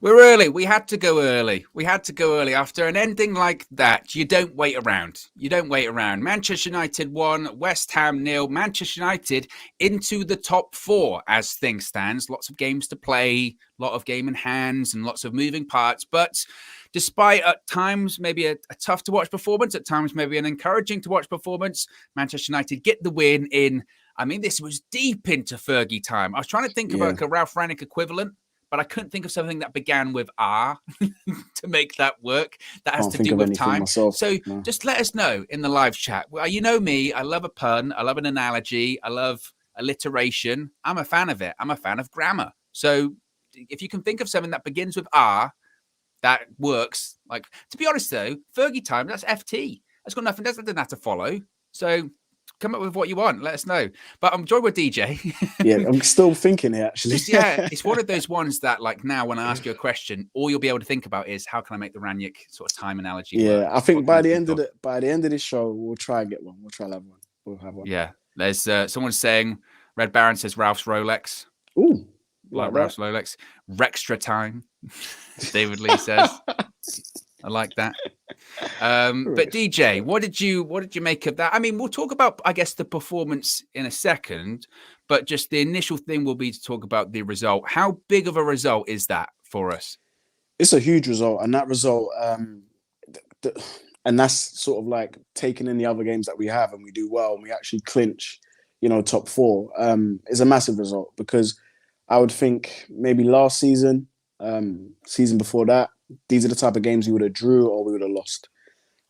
We're early. We had to go early. After an ending like that. You don't wait around. Manchester United won, West Ham 0. Manchester United into the top 4 as things stands. Lots of games to play, lot of game in hands, and lots of moving parts. But despite at times maybe a tough to watch performance, at times maybe an encouraging to watch performance, Manchester United get the win in. I mean, this was deep into Fergie time. I was trying to think of like a Ralph Rangnick equivalent, but I couldn't think of something that began with R to make that work. That has to do with time. Myself. So just let us know in the live chat. Well, you know me, I love a pun. I love an analogy. I love alliteration. I'm a fan of it. I'm a fan of grammar. So if you can think of something that begins with R, that works. Like, to be honest though, Fergie time, that's FT. That's got nothing, that doesn't have to follow. So come up with what you want. Let us know. But I'm joined with DJ. Yeah, I'm still thinking it actually. It's one of those ones that, like, now when I ask you a question, all you'll be able to think about is how can I make the Rangnick sort of time analogy work? I think by the end of this show, we'll try and get one. We'll try and have one. We'll have one. Yeah, there's someone saying Red Baron says Ralph's Rolex. Ooh, like Ralph's Rolex. Rextra time. David Lee says. I like that. But DJ, what did you make of that? I mean, we'll talk about, I guess, the performance in a second, but just the initial thing will be to talk about the result. How big of a result is that for us? It's a huge result, and that result, and that's sort of like taking in the other games that we have, and we do well, and we actually clinch, top 4. Is a massive result, because I would think maybe last season, season before that, these are the type of games we would have drew or we would have lost.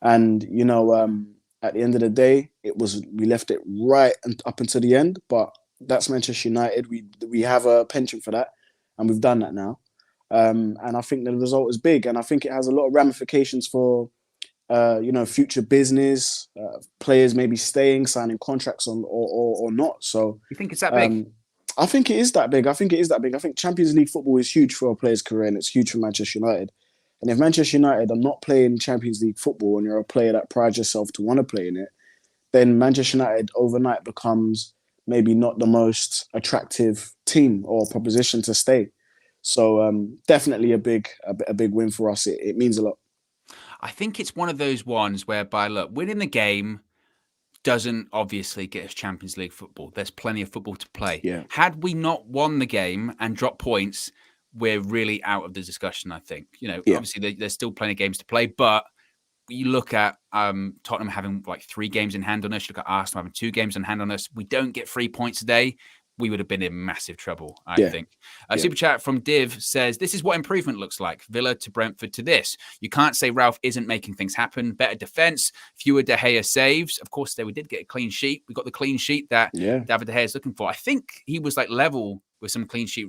And, at the end of the day, we left it right up until the end, but that's Manchester United. We have a penchant for that, and we've done that now. And I think the result is big, and I think it has a lot of ramifications for, future business, players maybe staying, signing contracts or not. So you think it's that big? I think it is that big. I think Champions League football is huge for a player's career, and it's huge for Manchester United. And if Manchester United are not playing Champions League football, and you're a player that prides yourself to want to play in it, then Manchester United overnight becomes maybe not the most attractive team or proposition to stay. So definitely a big win for us. It means a lot. I think it's one of those ones whereby, look, winning the game doesn't obviously get us Champions League football. There's plenty of football to play. Yeah. Had we not won the game and dropped points, we're really out of the discussion, I think. Obviously there's still plenty of games to play, but you look at Tottenham having like 3 games in hand on us. You look at Arsenal having 2 games in hand on us. We don't get 3 points today, we would have been in massive trouble, I think. Super chat from Div says, this is what improvement looks like. Villa to Brentford to this. You can't say Ralph isn't making things happen. Better defense, fewer De Gea saves. Of course, we did get a clean sheet. We got the clean sheet that David De Gea is looking for. I think he was like level with some clean sheet,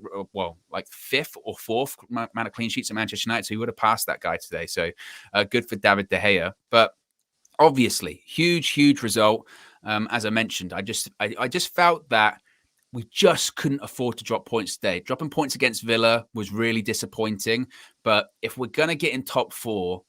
like 5th or 4th amount of clean sheets at Manchester United. So he would have passed that guy today. So good for David De Gea. But obviously, huge result. As I mentioned, I just felt that we just couldn't afford to drop points today. Dropping points against Villa was really disappointing. But if we're going to get in top 4,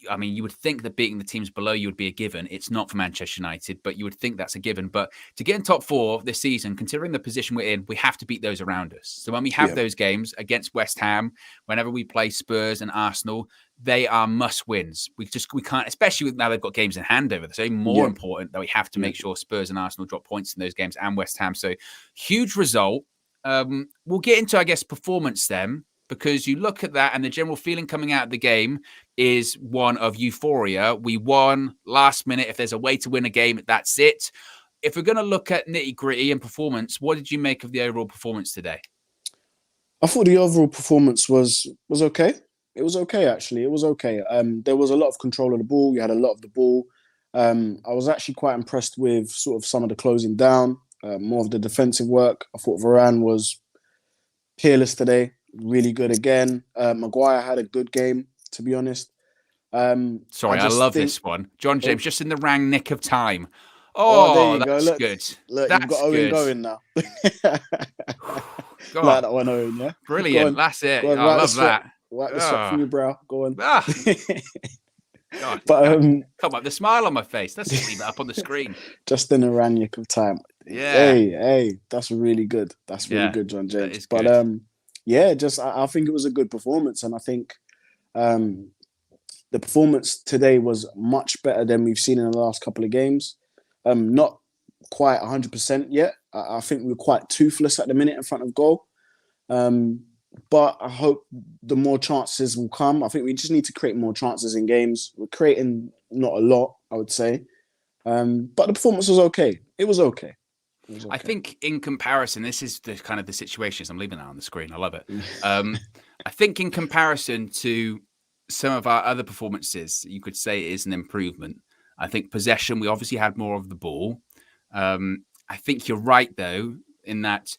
I mean, you would think that beating the teams below you would be a given. It's not for Manchester United, but you would think that's a given. But to get in top 4 this season, considering the position we're in, we have to beat those around us. So when we have those games against West Ham, whenever we play Spurs and Arsenal, they are must wins. We can't, especially now they've got games in hand over there. So even more important that we have to make sure Spurs and Arsenal drop points in those games, and West Ham. So huge result. We'll get into, I guess, performance then, because you look at that and the general feeling coming out of the game is one of euphoria. We won last minute. If there's a way to win a game, that's it. If we're going to look at nitty gritty and performance, what did you make of the overall performance today? I thought the overall performance was okay. It was okay, actually. It was okay. There was a lot of control of the ball. You had a lot of the ball. I was actually quite impressed with sort of some of the closing down, more of the defensive work. I thought Varane was peerless today. Really good again. Maguire had a good game, to be honest. Sorry, I love this one. John James, just in the Rangnick of time. Oh, there you that's go. Good. Look, that's you've got Owen going now. Like that one, Owen, yeah? Brilliant. That's it. I love that. Wipe the sweat from your brow. Go on. God, but come up, the smile on my face. Let's leave that up on the screen. Just in the Rangnick of time. Yeah. Hey, that's really good. That's really good, John James. But good. Yeah, I think it was a good performance, and I think um, the performance today was much better than we've seen in the last couple of games. Not quite 100% yet. I think we're quite toothless at the minute in front of goal. Um, but I hope the more chances will come. I think we just need to create more chances in games. We're creating not a lot, I would say. But the performance was okay. It was okay. I think in comparison, this is the kind of the situation. I'm leaving that on the screen. I love it. I think in comparison to some of our other performances, you could say it is an improvement. I think possession, we obviously had more of the ball. I think you're right, though, in that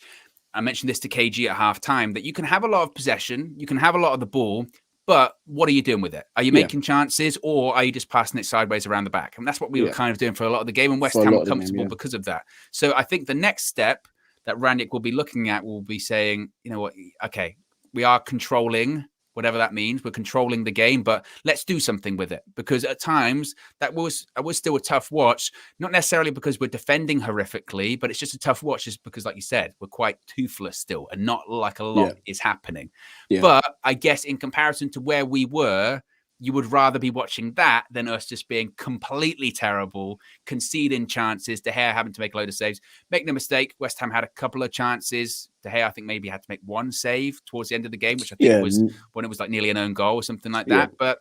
I mentioned this to KG at halftime, that you can have a lot of possession, you can have a lot of the ball, but what are you doing with it? Are you making chances, or are you just passing it sideways around the back? And that's what we were kind of doing for a lot of the game, and West Ham were comfortable because of that. So I think the next step that Ranić will be looking at will be saying, you know what, okay, we are controlling whatever that means. We're controlling the game, but let's do something with it. Because at times that was still a tough watch, not necessarily because we're defending horrifically, but it's just a tough watch just because, like you said, we're quite toothless still and not like a lot is happening. But I guess in comparison to where we were, you would rather be watching that than us just being completely terrible, conceding chances, De Gea having to make a load of saves. Make no mistake, West Ham had a couple of chances. De Gea, I think, maybe had to make one save towards the end of the game, which I think was when it was like nearly an own goal or something like that. But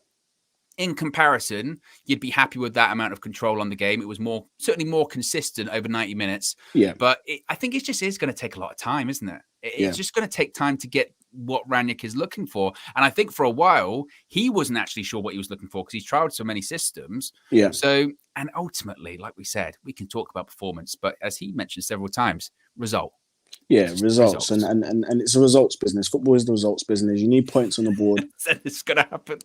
in comparison, you'd be happy with that amount of control on the game. It was certainly more consistent over 90 minutes. But I think it just is going to take a lot of time, isn't it? It's just going to take time to get what Ranić is looking for. And I think for a while, he wasn't actually sure what he was looking for because he's tried so many systems. So, and ultimately, like we said, we can talk about performance, but as he mentioned several times, result. Results. And it's a results business. Football is the results business. You need points on the board. It's going to happen.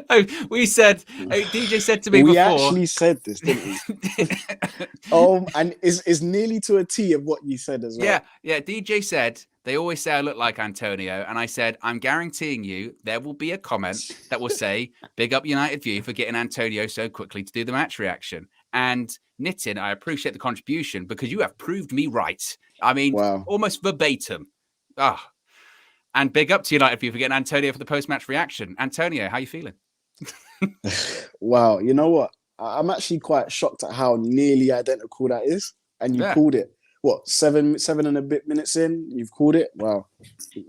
DJ said to me we before. We actually said this, didn't we? And it's nearly to a T of what you said as well. Yeah. DJ said, they always say I look like Antonio. And I said, I'm guaranteeing you there will be a comment that will say, big up United View for getting Antonio so quickly to do the match reaction. And Nitin, I appreciate the contribution because you have proved me right. I mean, almost verbatim. And big up to United View for getting Antonio for the post-match reaction. Antonio, how are you feeling? Wow. You know what? I'm actually quite shocked at how nearly identical that is. And you called it. What, seven and a bit minutes in? You've called it? Wow.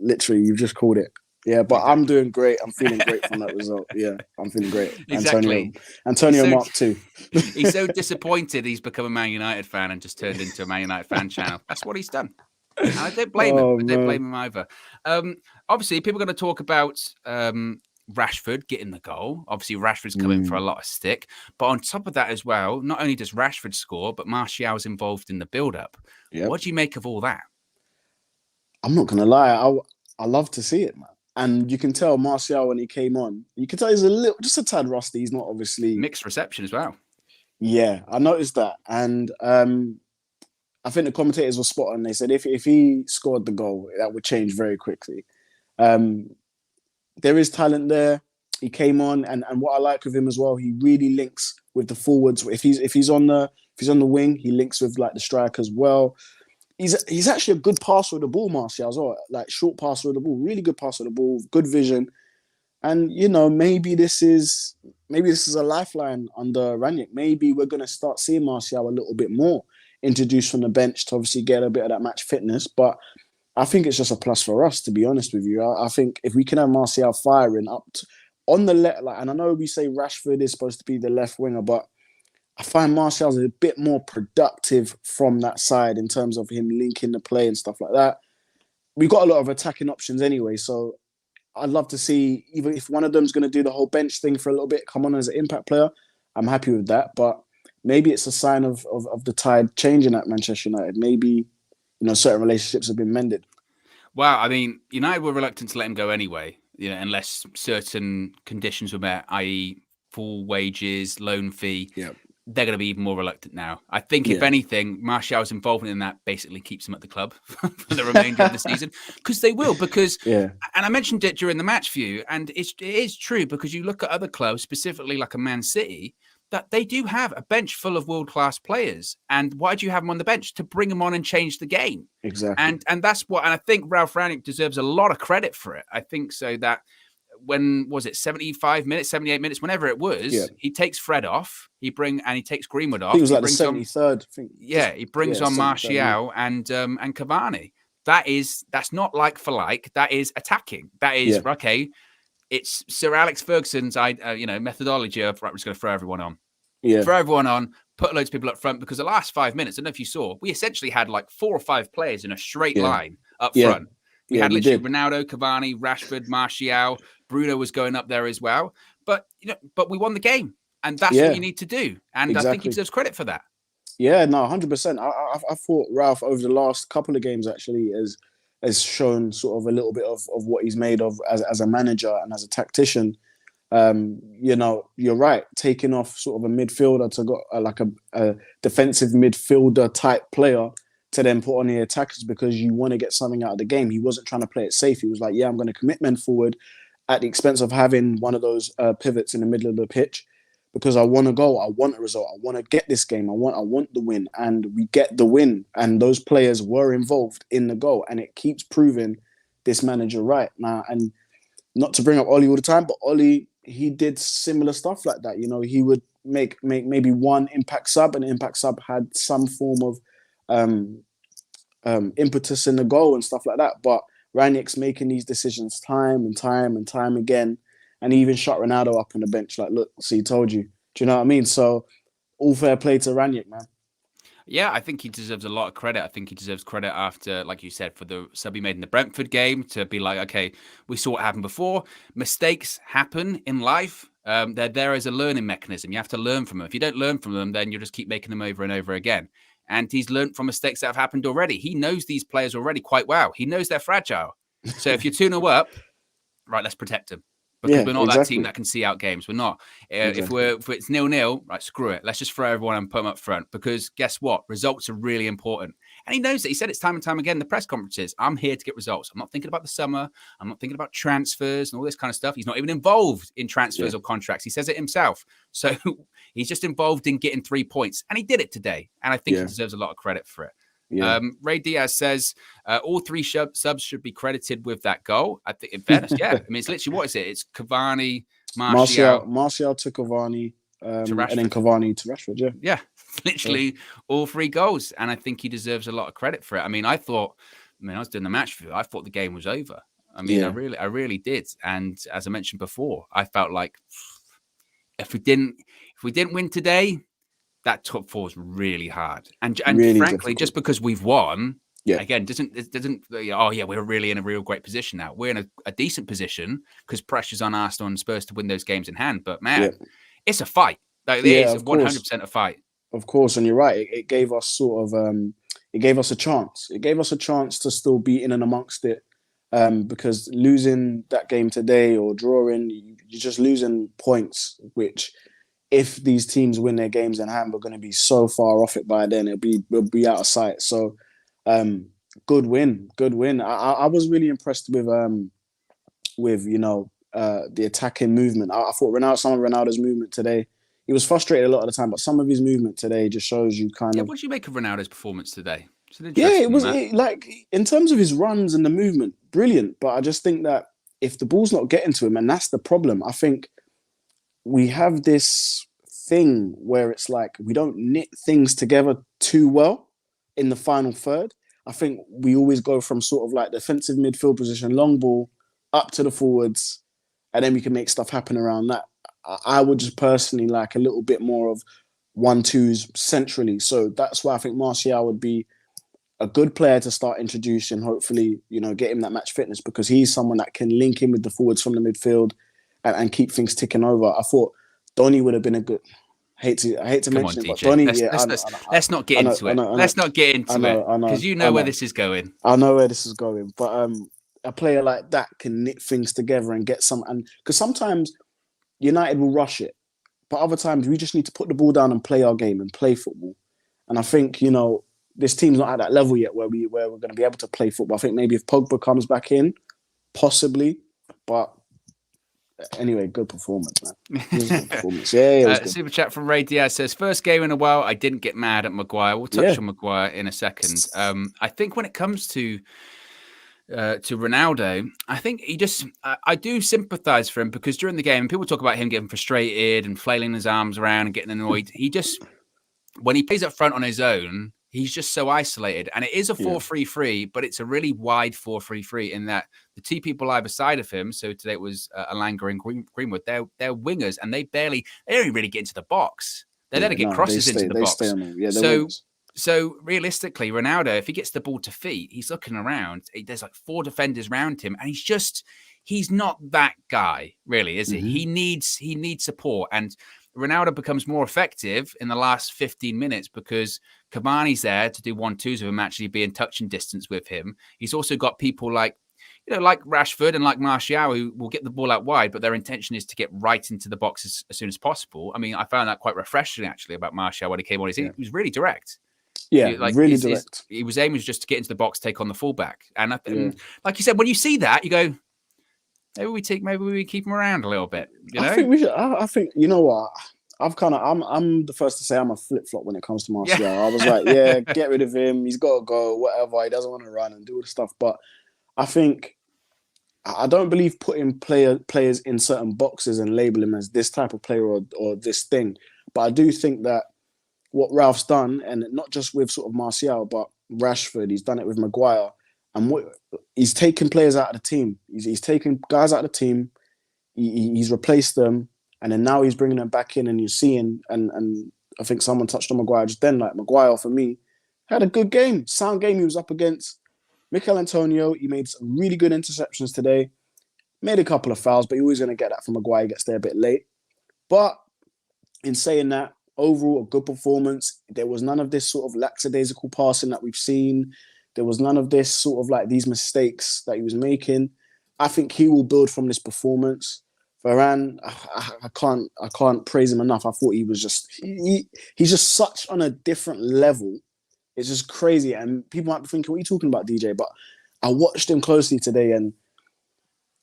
Literally, you've just called it. Yeah, but I'm doing great. I'm feeling great from that result. Yeah, I'm feeling great. Exactly. Antonio Mark II. He's so disappointed he's become a Man United fan and just turned into a Man United fan channel. That's what he's done. And I don't blame him. I don't blame him either. Obviously, people are going to talk about Rashford getting the goal. Obviously, Rashford's coming for a lot of stick. But on top of that as well, not only does Rashford score, but Martial's involved in the build-up. What do you make of all that? I'm not going to lie. I love to see it, man. And you can tell Martial when he came on, you can tell he's just a tad rusty. He's not obviously... Mixed reception as well. Yeah, I noticed that. And I think the commentators were spot on. They said if he scored the goal, that would change very quickly. There is talent there. He came on, and what I like of him as well, he really links with the forwards. If he's on the wing, he links with like the striker as well. He's actually a good passer of the ball, Martial, as well. Like short passer of the ball, really good passer of the ball, good vision. And maybe this is a lifeline under Ranić. Maybe we're gonna start seeing Martial a little bit more introduced from the bench to obviously get a bit of that match fitness. But I think it's just a plus for us, to be honest with you. I think if we can have Martial firing up on the left, and I know we say Rashford is supposed to be the left winger, but I find Martial's a bit more productive from that side in terms of him linking the play and stuff like that. We've got a lot of attacking options anyway, so I'd love to see, even if one of them's going to do the whole bench thing for a little bit, come on as an impact player, I'm happy with that. But maybe it's a sign of the tide changing at Manchester United. Maybe, certain relationships have been mended. Well, I mean, United were reluctant to let him go anyway, unless certain conditions were met, i.e. full wages, loan fee. Yeah. They're going to be even more reluctant now. I think, if anything, Martial's involvement in that basically keeps him at the club for the remainder of the season. Because they will. And I mentioned it during the match view, and it is true because you look at other clubs, specifically like a Man City, that they do have a bench full of world-class players. And why do you have them on the bench? To bring them on and change the game. Exactly. And that's what, and I think Ralph Rangnick deserves a lot of credit for it. I think so that when was it 75 minutes, 78 minutes, whenever it was, he takes Fred off, he takes Greenwood off. I think it was like the 73rd. He brings on Martial and Cavani. That's not like for like. That is attacking. That is okay. It's Sir Alex Ferguson's methodology of right. We're just going to throw everyone on. Throw everyone on. Put loads of people up front, because the last 5 minutes, I don't know if you saw, we essentially had like 4 or 5 players in a straight line up front. We had literally Ronaldo, Cavani, Rashford, Martial, Bruno was going up there as well. But we won the game, and that's what you need to do. And I think he deserves credit for that. Yeah, no, 100%. I thought Ralph over the last couple of games actually has shown sort of a little bit of what he's made of as a manager and as a tactician. You're right. Taking off sort of a midfielder to go like a defensive midfielder type player to then put on the attackers because you want to get something out of the game. He wasn't trying to play it safe. He was like, I'm going to commit men forward at the expense of having one of those pivots in the middle of the pitch because I want to go. I want a result. I want to get this game. I want the win. And we get the win. And those players were involved in the goal. And it keeps proving this manager right. Now, and not to bring up Ollie all the time, but Ollie, he did similar stuff like that. He would make maybe one impact sub, and the impact sub had some form of impetus in the goal and stuff like that. But Ranieri's making these decisions time and time again, and he even shut Ronaldo up on the bench. Like, look, see, told you. Do you know what I mean? So, all fair play to Ranieri, man. Yeah, I think he deserves a lot of credit. I think he deserves credit after, like you said, for the sub he made in the Brentford game to be like, okay, we saw what happened before. Mistakes happen in life. They're there as a learning mechanism. You have to learn from them. If you don't learn from them, then you'll just keep making them over and over again. And he's learned from mistakes that have happened already. He knows these players already quite well. He knows they're fragile. So if you're 2-0 up, right, let's protect them. Because we're not that team that can see out games. We're not. If it's 0-0, right, screw it. Let's just throw everyone and put them up front. Because guess what? Results are really important. And he knows that. He said it's time and time again in the press conferences. I'm here to get results. I'm not thinking about the summer. I'm not thinking about transfers and all this kind of stuff. He's not even involved in transfers or contracts. He says it himself. So he's just involved in getting 3 points. And he did it today. And I think he deserves a lot of credit for it. Yeah. Ray Diaz says all 3 subs should be credited with that goal. I think, in fairness, I mean, it's literally what is it? It's Cavani, Martial to Cavani, and then Cavani to Rashford. Yeah, literally all 3 goals, and I think he deserves a lot of credit for it. I mean, I was doing the match review. I thought the game was over. I mean, I really did. And as I mentioned before, I felt like if we didn't win today, that top 4 is really hard, and really frankly, difficult. Just because we've won, again, doesn't we're really in a real great position now. We're in a decent position because pressure's on Arsenal and Spurs to win those games in hand. But man, it's a fight. Like, it is 100% a fight. Of course, and you're right. It gave us sort of it gave us a chance. It gave us a chance to still be in and amongst it. Because losing that game today or drawing, you're just losing points, which, if these teams win their games in hand, we're going to be so far off it by then. We'll be out of sight. So, good win. I was really impressed with the attacking movement. I thought some of Ronaldo's movement today. He was frustrated a lot of the time, but some of his movement today just shows you kind of. What did you make of Ronaldo's performance today? It was like in terms of his runs and the movement, brilliant. But I just think that if the ball's not getting to him, and that's the problem, I think. We have this thing where it's like we don't knit things together too well in the final third. I think we always go from sort of like defensive midfield position, long ball, up to the forwards, and then we can make stuff happen around that. I would just personally like a little bit more of 1-2s centrally. So that's why I think Martial would be a good player to start introducing, hopefully, get him that match fitness, because he's someone that can link in with the forwards from the midfield and keep things ticking over. I thought Donny would have been a good. I hate to mention it, but Donny. Let's not get into it. Let's not get into it because you know where this is going. I know where this is going, but a player like that can knit things together and get some. And because sometimes United will rush it, but other times we just need to put the ball down and play our game and play football. And I think this team's not at that level yet where we're going to be able to play football. I think maybe if Pogba comes back in, possibly, but. Anyway, good performance, man. It was a good performance. Yeah, it was good. Super chat from Ray Diaz says, first game in a while, I didn't get mad at Maguire. We'll touch on Maguire in a second. I think when it comes to Ronaldo, I think I do sympathise for him, because during the game, people talk about him getting frustrated and flailing his arms around and getting annoyed. When he plays up front on his own, he's just so isolated. And it is a 4-3-3, but it's a really wide 4-3-3 in that the two people either side of him, so today it was Alanga and Greenwood, they're wingers, and they don't really get into the box. They're there to get crosses into the box. So realistically, Ronaldo, if he gets the ball to feet, he's looking around. There's like 4 defenders around him, and he's not that guy, really, is he? He needs support. And Ronaldo becomes more effective in the last 15 minutes because Cavani's there to do 1-2s with him, actually be in touching distance with him. He's also got people like Rashford and like Martial, who will get the ball out wide, but their intention is to get right into the box as soon as possible. I mean, I found that quite refreshing, actually, about Martial when he came on. He was really direct. Yeah, really direct. His aim was just to get into the box, take on the fullback. And like you said, when you see that, you go, maybe we keep him around a little bit. You know? I think we should. I think, you know what? I'm the first to say I'm a flip-flop when it comes to Martial. I was like, get rid of him. He's got to go, whatever. He doesn't want to run and do all the stuff. But I think I don't believe putting players in certain boxes and label him as this type of player or this thing. But I do think that what Ralph's done, and not just with sort of Martial, but Rashford, he's done it with Maguire. And he's taken players out of the team. He's taken guys out of the team. He's replaced them. And then now he's bringing them back in, and you're seeing, and I think someone touched on Maguire just then, like Maguire, for me, had a good game, sound game. He was up against Mikel Antonio. He made some really good interceptions today. Made a couple of fouls, but you're always going to get that from Maguire. He gets there a bit late. But in saying that, overall, a good performance. There was none of this sort of lackadaisical passing that we've seen. There was none of this sort of like these mistakes that he was making. I think he will build from this performance. Varane, I can't praise him enough. I thought he was just he's just such on a different level. It's just crazy. And people might be thinking, what are you talking about, DJ? But I watched him closely today, and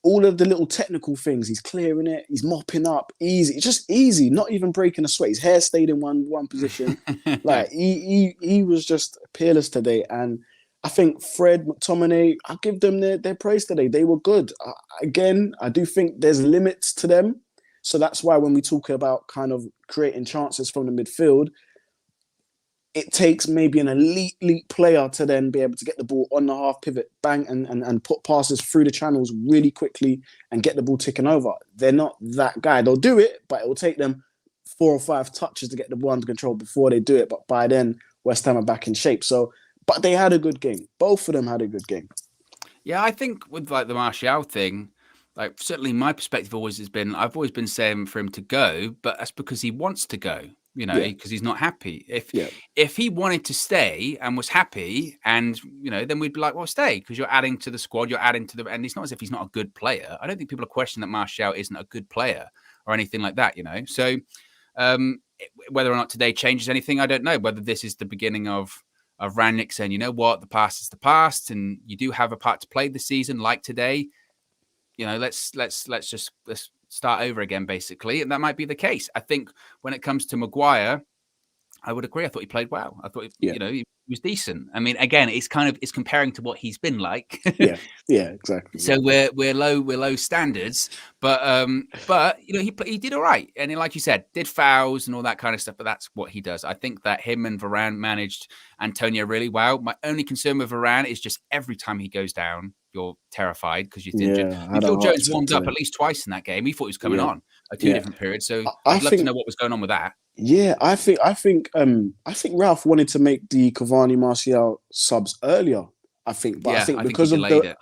all of the little technical things, he's clearing it, he's mopping up, easy. It's just easy, not even breaking a sweat. His hair stayed in one position. Like he was just peerless today. And I think Fred, McTominay, I give them their praise today. They were good. Again, I do think there's limits to them. So that's why when we talk about kind of creating chances from the midfield, it takes maybe an elite player to then be able to get the ball on the half pivot, bang, and put passes through the channels really quickly and get the ball ticking over. They're not that guy. They'll do it, but it will take them 4 or 5 touches to get the ball under control before they do it. But by then, West Ham are back in shape. So, but they had a good game. Both of them had a good game. Yeah, I think with like the Martial thing, like certainly my perspective I've always been saying for him to go, but that's because he wants to go. You know, because he's not happy. If he wanted to stay and was happy, and then we'd be like, well, stay, because you're adding to the squad, and it's not as if he's not a good player. I don't think people are questioning that Martial isn't a good player or anything like that. So whether or not today changes anything, I don't know. Whether this is the beginning of Rangnick saying, you know what, the past is the past, and you do have a part to play this season, like today. Let's start over again, basically. And that might be the case. I think when it comes to Maguire, I would agree. I thought he played well. I thought, he was decent. I mean, again, it's comparing to what he's been like. yeah, exactly. So we're low standards, but he did all right. And like you said, did fouls and all that kind of stuff, but that's what he does. I think that him and Varane managed Antonio really well. My only concern with Varane is just every time he goes down, you're terrified because you're injured. Phil Jones warmed up at least twice in that game. He thought he was coming on at 2 different periods. So I'd love to know what was going on with that. Yeah, I think Ralph wanted to make the Cavani Martial subs earlier. I think because of the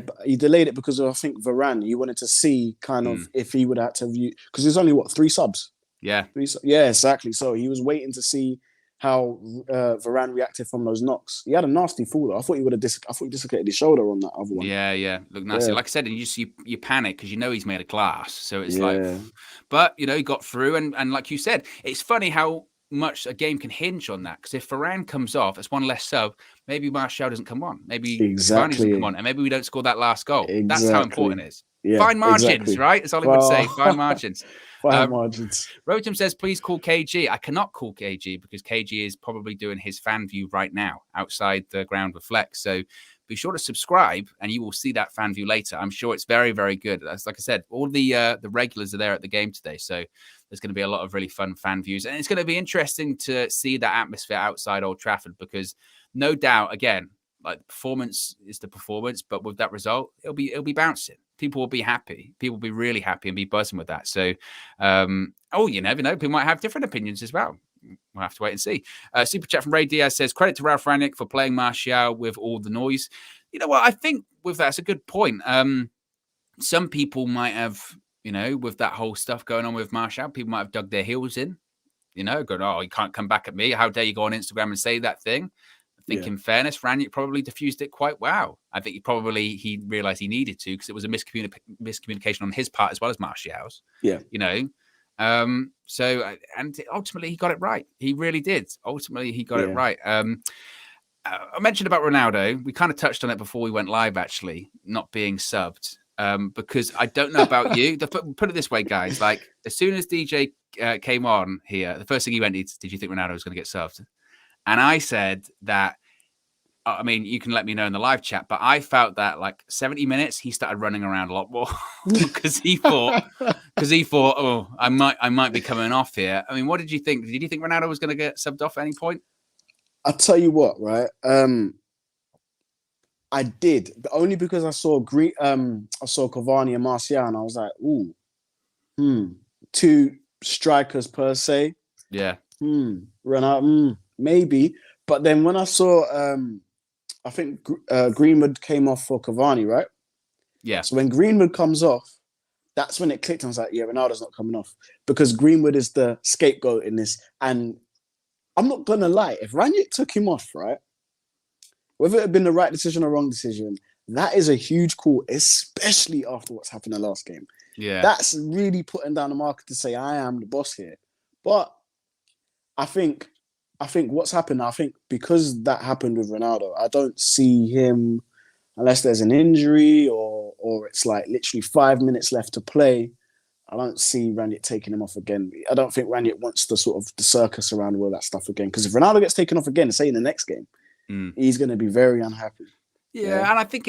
but he delayed it because of, I think, Varane. You wanted to see kind of if he would have to view, because there's only 3 subs. Yeah, exactly. So he was waiting to see how Varane reacted from those knocks. He had a nasty fall though. I thought he dislocated his shoulder on that other one. Yeah. Look nasty. Yeah. Like I said, and you panic because he's made of glass. So it's but he got through, and like you said, it's funny how much a game can hinge on that. Because if Varane comes off, it's one less sub. Maybe Martial doesn't come on. Maybe Varane doesn't come on, and maybe we don't score that last goal. Exactly. That's how important it is. Yeah, fine margins, exactly. right? That's all he would say. Fine margins. Fine margins. Rotem says, please call KG. I cannot call KG because KG is probably doing his fan view right now outside the ground with Flex. So be sure to subscribe and you will see that fan view later. I'm sure it's very, very good. That's like I said, all the regulars are there at the game today. So there's going to be a lot of really fun fan views. And it's going to be interesting to see that atmosphere outside Old Trafford because no doubt, again, like performance is the performance, but with that result, it'll be bouncing. People will be happy. People will be really happy and be buzzing with that. So, you never know. People might have different opinions as well. We'll have to wait and see. Super chat from Ray Diaz says, credit to Ralph Rangnick for playing Martial with all the noise. You know what? I think with that's a good point. Some people might have, with that whole stuff going on with Martial, people might have dug their heels in, going, oh, you can't come back at me. How dare you go on Instagram and say that thing? I think in fairness, Rangnick probably diffused it quite well. I think he realized he needed to because it was a miscommunication on his part as well as Martial's. Yeah. So ultimately he got it right. He really did. Ultimately he got it right. I mentioned about Ronaldo. We kind of touched on it before we went live, actually, not being subbed. Because I don't know about you. Put it this way, guys. Like as soon as DJ came on here, the first thing he went, did you think Ronaldo was going to get subbed? And I said that, I mean, you can let me know in the live chat, but I felt that like 70 minutes, he started running around a lot more because he thought, oh, I might be coming off here. I mean, what did you think? Did you think Ronaldo was going to get subbed off at any point? I'll tell you what, right? I did, but only because I saw Cavani and Martial, and I was like, ooh, two strikers per se. Yeah. Ronaldo, maybe. But then when I saw, I think Greenwood came off for Cavani, right? Yeah. So when Greenwood comes off, that's when it clicked. I was like, yeah, Ronaldo's not coming off because Greenwood is the scapegoat in this. And I'm not going to lie, if Rangnick took him off, right, whether it had been the right decision or wrong decision, that is a huge call, especially after what's happened in the last game. Yeah. That's really putting down the market to say, I am the boss here. But I think what's happened, I think because that happened with Ronaldo, I don't see him, unless there's an injury or it's like literally 5 minutes left to play, I don't see Rangnick taking him off again. I don't think Rangnick wants the sort of the circus around all that stuff again. Because if Ronaldo gets taken off again, say in the next game, he's going to be very unhappy. Yeah, and I think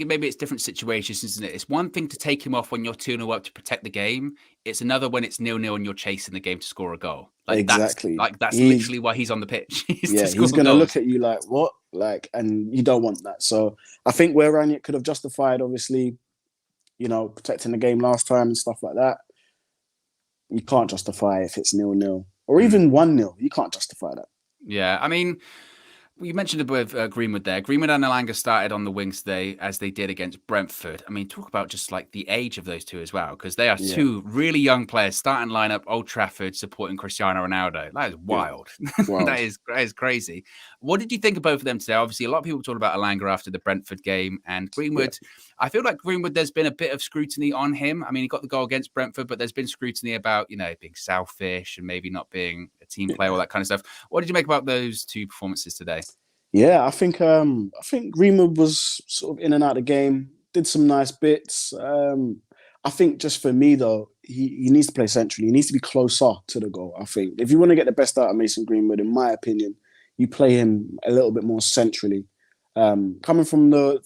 maybe it's different situations, isn't it? It's one thing to take him off when you're 2-0 up to protect the game. It's another when it's 0-0 and you're chasing the game to score a goal. Like exactly. That's literally why he's on the pitch. He's going to look at you like, what? And you don't want that. So I think where Rangnick could have justified, obviously, protecting the game last time and stuff like that, you can't justify if it's 0-0 or even 1-0. You can't justify that. Yeah, I mean, you mentioned it with Greenwood there. Greenwood and Elanga started on the wings today as they did against Brentford. I mean, talk about just like the age of those two as well, because they are two really young players starting lineup Old Trafford supporting Cristiano Ronaldo. That is wild. Yeah. That is crazy. What did you think of both of them today? Obviously, a lot of people talked about Elanga after the Brentford game and Greenwood. Yeah. I feel like Greenwood, there's been a bit of scrutiny on him. I mean, he got the goal against Brentford, but there's been scrutiny about, being selfish and maybe not being a team player, all that kind of stuff. What did you make about those two performances today? Yeah, I think Greenwood was sort of in and out of the game, did some nice bits. I think just for me though, he needs to play centrally. He needs to be closer to the goal. I think if you want to get the best out of Mason Greenwood, in my opinion, you play him a little bit more centrally. Coming from the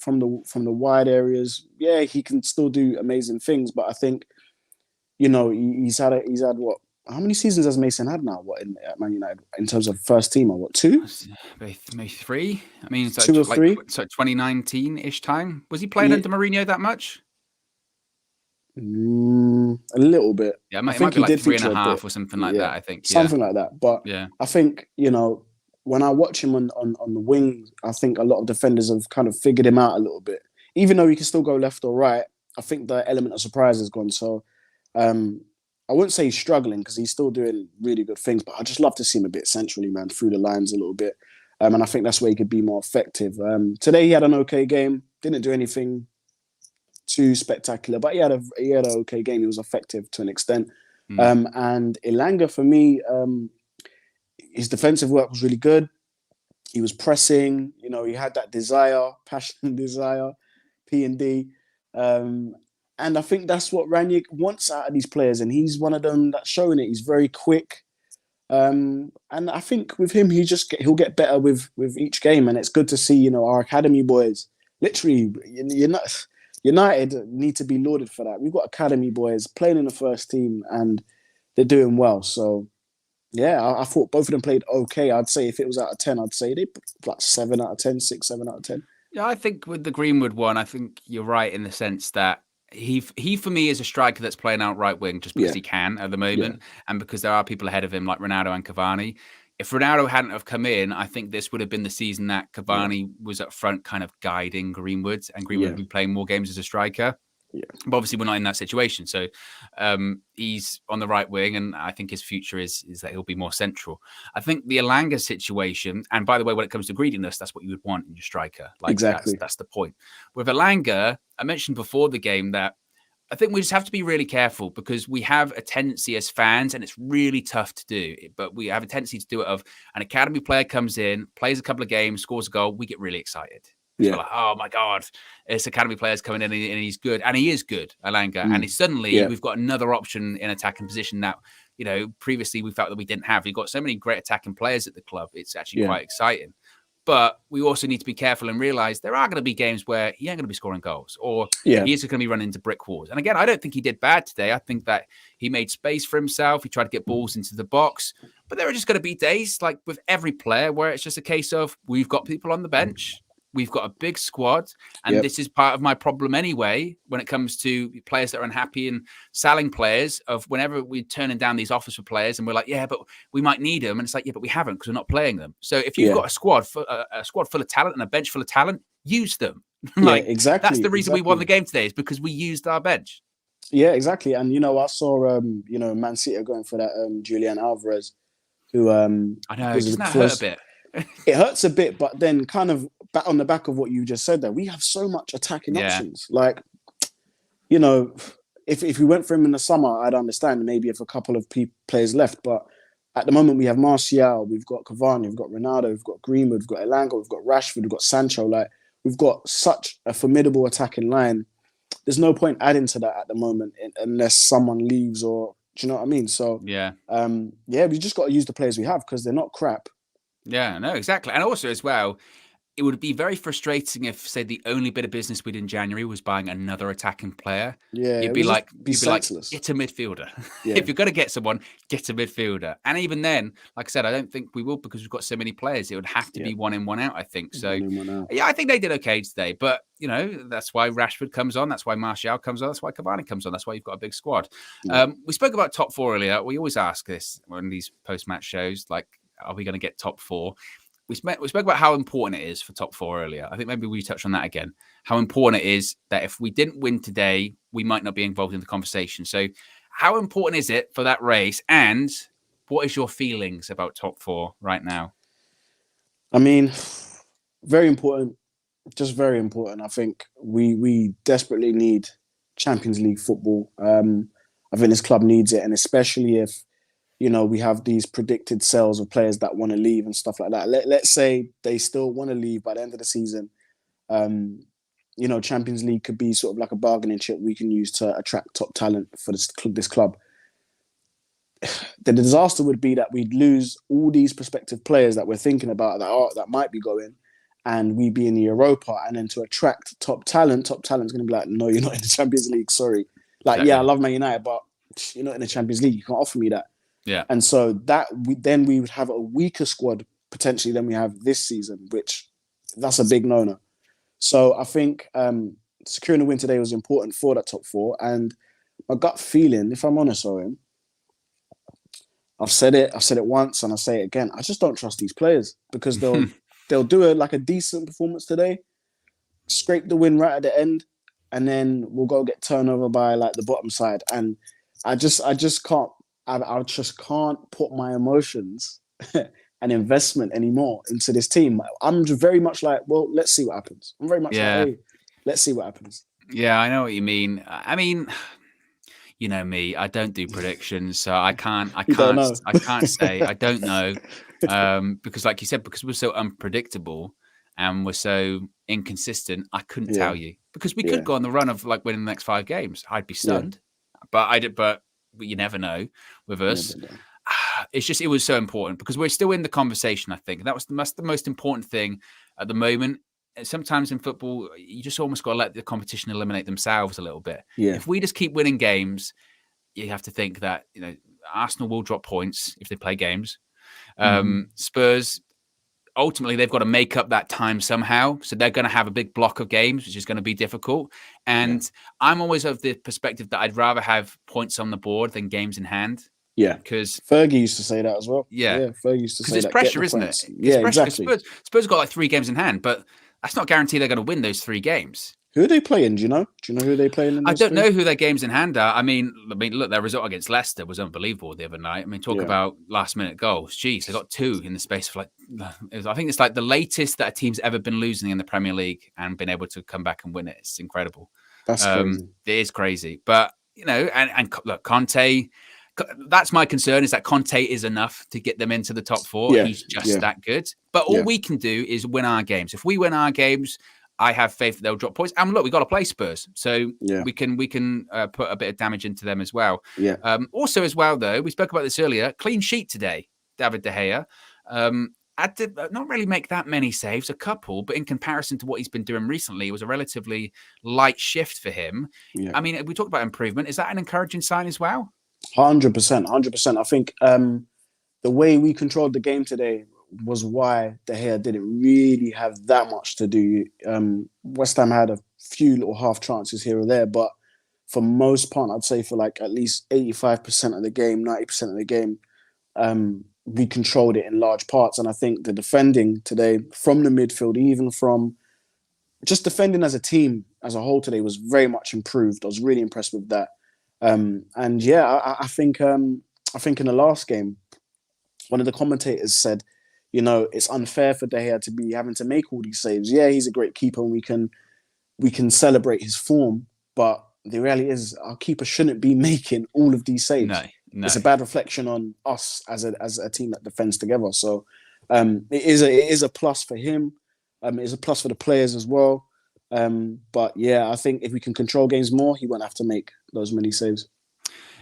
wide areas, yeah, he can still do amazing things. But I think, he's had what? How many seasons has Mason had now? At Man United in terms of first team or what? 2? Maybe 3. I mean, it's 2 or 3. So 2019-ish time. Was he playing under Mourinho that much? A little bit. Yeah, it might be like 3.5 or something like that. I think something like that. But yeah, I think when I watch him on the wing, I think a lot of defenders have kind of figured him out a little bit. Even though he can still go left or right, I think the element of surprise has gone. So I wouldn't say he's struggling because he's still doing really good things, but I just love to see him a bit centrally, man, through the lines a little bit. And I think that's where he could be more effective. Today he had an okay game, didn't do anything too spectacular, but he had an okay game. He was effective to an extent. And Elanga, for me, his defensive work was really good. He was pressing, he had that desire, passion, desire, P&D. And I think that's what Ranić wants out of these players, and he's one of them that's showing it. He's very quick, and I think with him, he'll get better with each game, and it's good to see our academy boys. Literally, United need to be lauded for that. We've got academy boys playing in the first team, and they're doing well. So yeah, I thought both of them played okay. I'd say if it was out of 10, I'd say they like 7 out of 10, 6, 7 out of 10. Yeah, I think with the Greenwood one, I think you're right in the sense that he for me is a striker that's playing out right wing just because he can at the moment, and because there are people ahead of him like Ronaldo and Cavani. If Ronaldo hadn't have come in, I think this would have been the season that Cavani was up front, kind of guiding Greenwood, and Greenwood would be playing more games as a striker. Yeah. But obviously we're not in that situation. So he's on the right wing, and I think his future is that he'll be more central. I think the Elanga situation, and by the way, when it comes to greediness, that's what you would want in your striker. Like exactly. That's the point. With Elanga, I mentioned before the game that I think we just have to be really careful because we have a tendency as fans, and it's really tough to do, but we have a tendency to do it of an academy player comes in, plays a couple of games, scores a goal, we get really excited. Yeah. Like, oh my God, it's academy players coming in and he's good. And he is good, Elanga. And suddenly we've got another option in attacking position that, previously we felt that we didn't have. We've got so many great attacking players at the club. It's actually quite exciting. But we also need to be careful and realize there are going to be games where he ain't going to be scoring goals or he is going to be running into brick walls. And again, I don't think he did bad today. I think that he made space for himself. He tried to get balls into the box. But there are just going to be days, like with every player, where it's just a case of we've got people on the bench. We've got a big squad, and this is part of my problem anyway when it comes to players that are unhappy and selling players of whenever we're turning down these offers for players and we're like, yeah, but we might need them. And it's like, yeah, but we haven't because we're not playing them. So if you've got a squad full of talent and a bench full of talent, use them. Exactly. That's the reason we won the game today is because we used our bench. Yeah, exactly. And, I saw, Man City going for that Julian Alvarez, who I know, doesn't that hurt a bit? It hurts a bit, but then kind of on the back of what you just said there, we have so much attacking options. Like, if we went for him in the summer, I'd understand maybe if a couple of players left. But at the moment, we have Martial, we've got Cavani, we've got Ronaldo, we've got Greenwood, we've got Elanga, we've got Rashford, we've got Sancho. Like, we've got such a formidable attacking line. There's no point adding to that at the moment unless someone leaves or, do you know what I mean? So, we just got to use the players we have because they're not crap. Yeah, no, exactly. And also as well, it would be very frustrating if, say, the only bit of business we did in January was buying another attacking player. Yeah, you'd be like, get a midfielder. Yeah. If you're going to get someone, get a midfielder. And even then, like I said, I don't think we will because we've got so many players. It would have to be one in, one out, I think. So, I think they did okay today. But, that's why Rashford comes on. That's why Martial comes on. That's why Cavani comes on. That's why you've got a big squad. Yeah. We spoke about top four earlier. We always ask this on these post-match shows, like, are we going to get top four? We spoke about how important it is for top four earlier. I think maybe we touch on that again. How important it is that if we didn't win today, we might not be involved in the conversation. So how important is it for that race? And what is your feelings about top four right now? I mean, very important. Just very important. I think we desperately need Champions League football. I think this club needs it. And especially if, we have these predicted sales of players that want to leave and stuff like that. Let's say they still want to leave by the end of the season. Champions League could be sort of like a bargaining chip we can use to attract top talent for this club. The disaster would be that we'd lose all these prospective players that we're thinking about that might be going, and we'd be in the Europa. And then to attract top talent's going to be like, no, you're not in the Champions League. Sorry. Like, exactly. Yeah, I love Man United, but you're not in the Champions League. You can't offer me that. Yeah. And so then we would have a weaker squad potentially than we have this season, which that's a big no-no. So I think securing the win today was important for that top four. And my gut feeling, if I'm honest, Owen, I've said it once and I say it again. I just don't trust these players because they'll do a decent performance today, scrape the win right at the end, and then we'll go get turned over by like the bottom side. And I just can't. I just can't put my emotions and investment anymore into this team. I'm very much like, well, let's see what happens. I'm very much like, hey, let's see what happens. Yeah, I know what you mean. I mean, you know me, I don't do predictions, so I can't say. I don't know. Because like you said, because we're so unpredictable and we're so inconsistent, I couldn't tell you. because we could go on the run of like winning the next 5 games. I'd be stunned, but you never know with us. It's just, it was so important because we're still in the conversation. I think that's the most important thing at the moment. Sometimes in football, you just almost got to let the competition eliminate themselves a little bit. Yeah. If we just keep winning games, you have to think that, you know, Arsenal will drop points if they play games. Spurs, ultimately, they've got to make up that time somehow. So they're going to have a big block of games, which is going to be difficult. And I'm always of the perspective that I'd rather have points on the board than games in hand. Yeah, because Fergie used to say that as well. Yeah, Fergie used to say that. Because it's pressure, isn't it? Yeah, exactly. Spurs got like 3 games in hand, but that's not guaranteed they're going to win those 3 games. Who are they playing? Do you know? Do you know who they playing? I don't know who their games in hand are. I mean, look, their result against Leicester was unbelievable the other night. I mean, talk about last-minute goals. Jeez, they got 2 in the space of I think it's like the latest that a team's ever been losing in the Premier League and been able to come back and win it. It's incredible. That's crazy. It is crazy, but you know, and look, Conte. That's my concern, is that Conte is enough to get them into the top 4. He's just that good. But all we can do is win our games. If we win our games, I have faith that they'll drop points. And look, we got to play Spurs, so we can put a bit of damage into them as well. Also, as well, though, we spoke about this earlier. Clean sheet today, David De Gea. Had to not really make that many saves, a couple, but in comparison to what he's been doing recently, it was a relatively light shift for him. I mean, we talked about improvement. Is that an encouraging sign as well? 100%. I think the way we controlled the game today was why De Gea didn't really have that much to do. West Ham had a few little half chances here or there, but for most part, I'd say for like at least 85% of the game, 90% of the game, we controlled it in large parts. And I think the defending today from the midfield, even from just defending as a team as a whole today, was very much improved. I was really impressed with that. And yeah, I think in the last game, one of the commentators said, you know, it's unfair for De Gea to be having to make all these saves. Yeah, he's a great keeper, and we can celebrate his form, but the reality is our keeper shouldn't be making all of these saves. No. It's a bad reflection on us as a team that defends together. So it is a plus for him. It is a plus for the players as well. But yeah, I think if we can control games more, he won't have to make those many saves.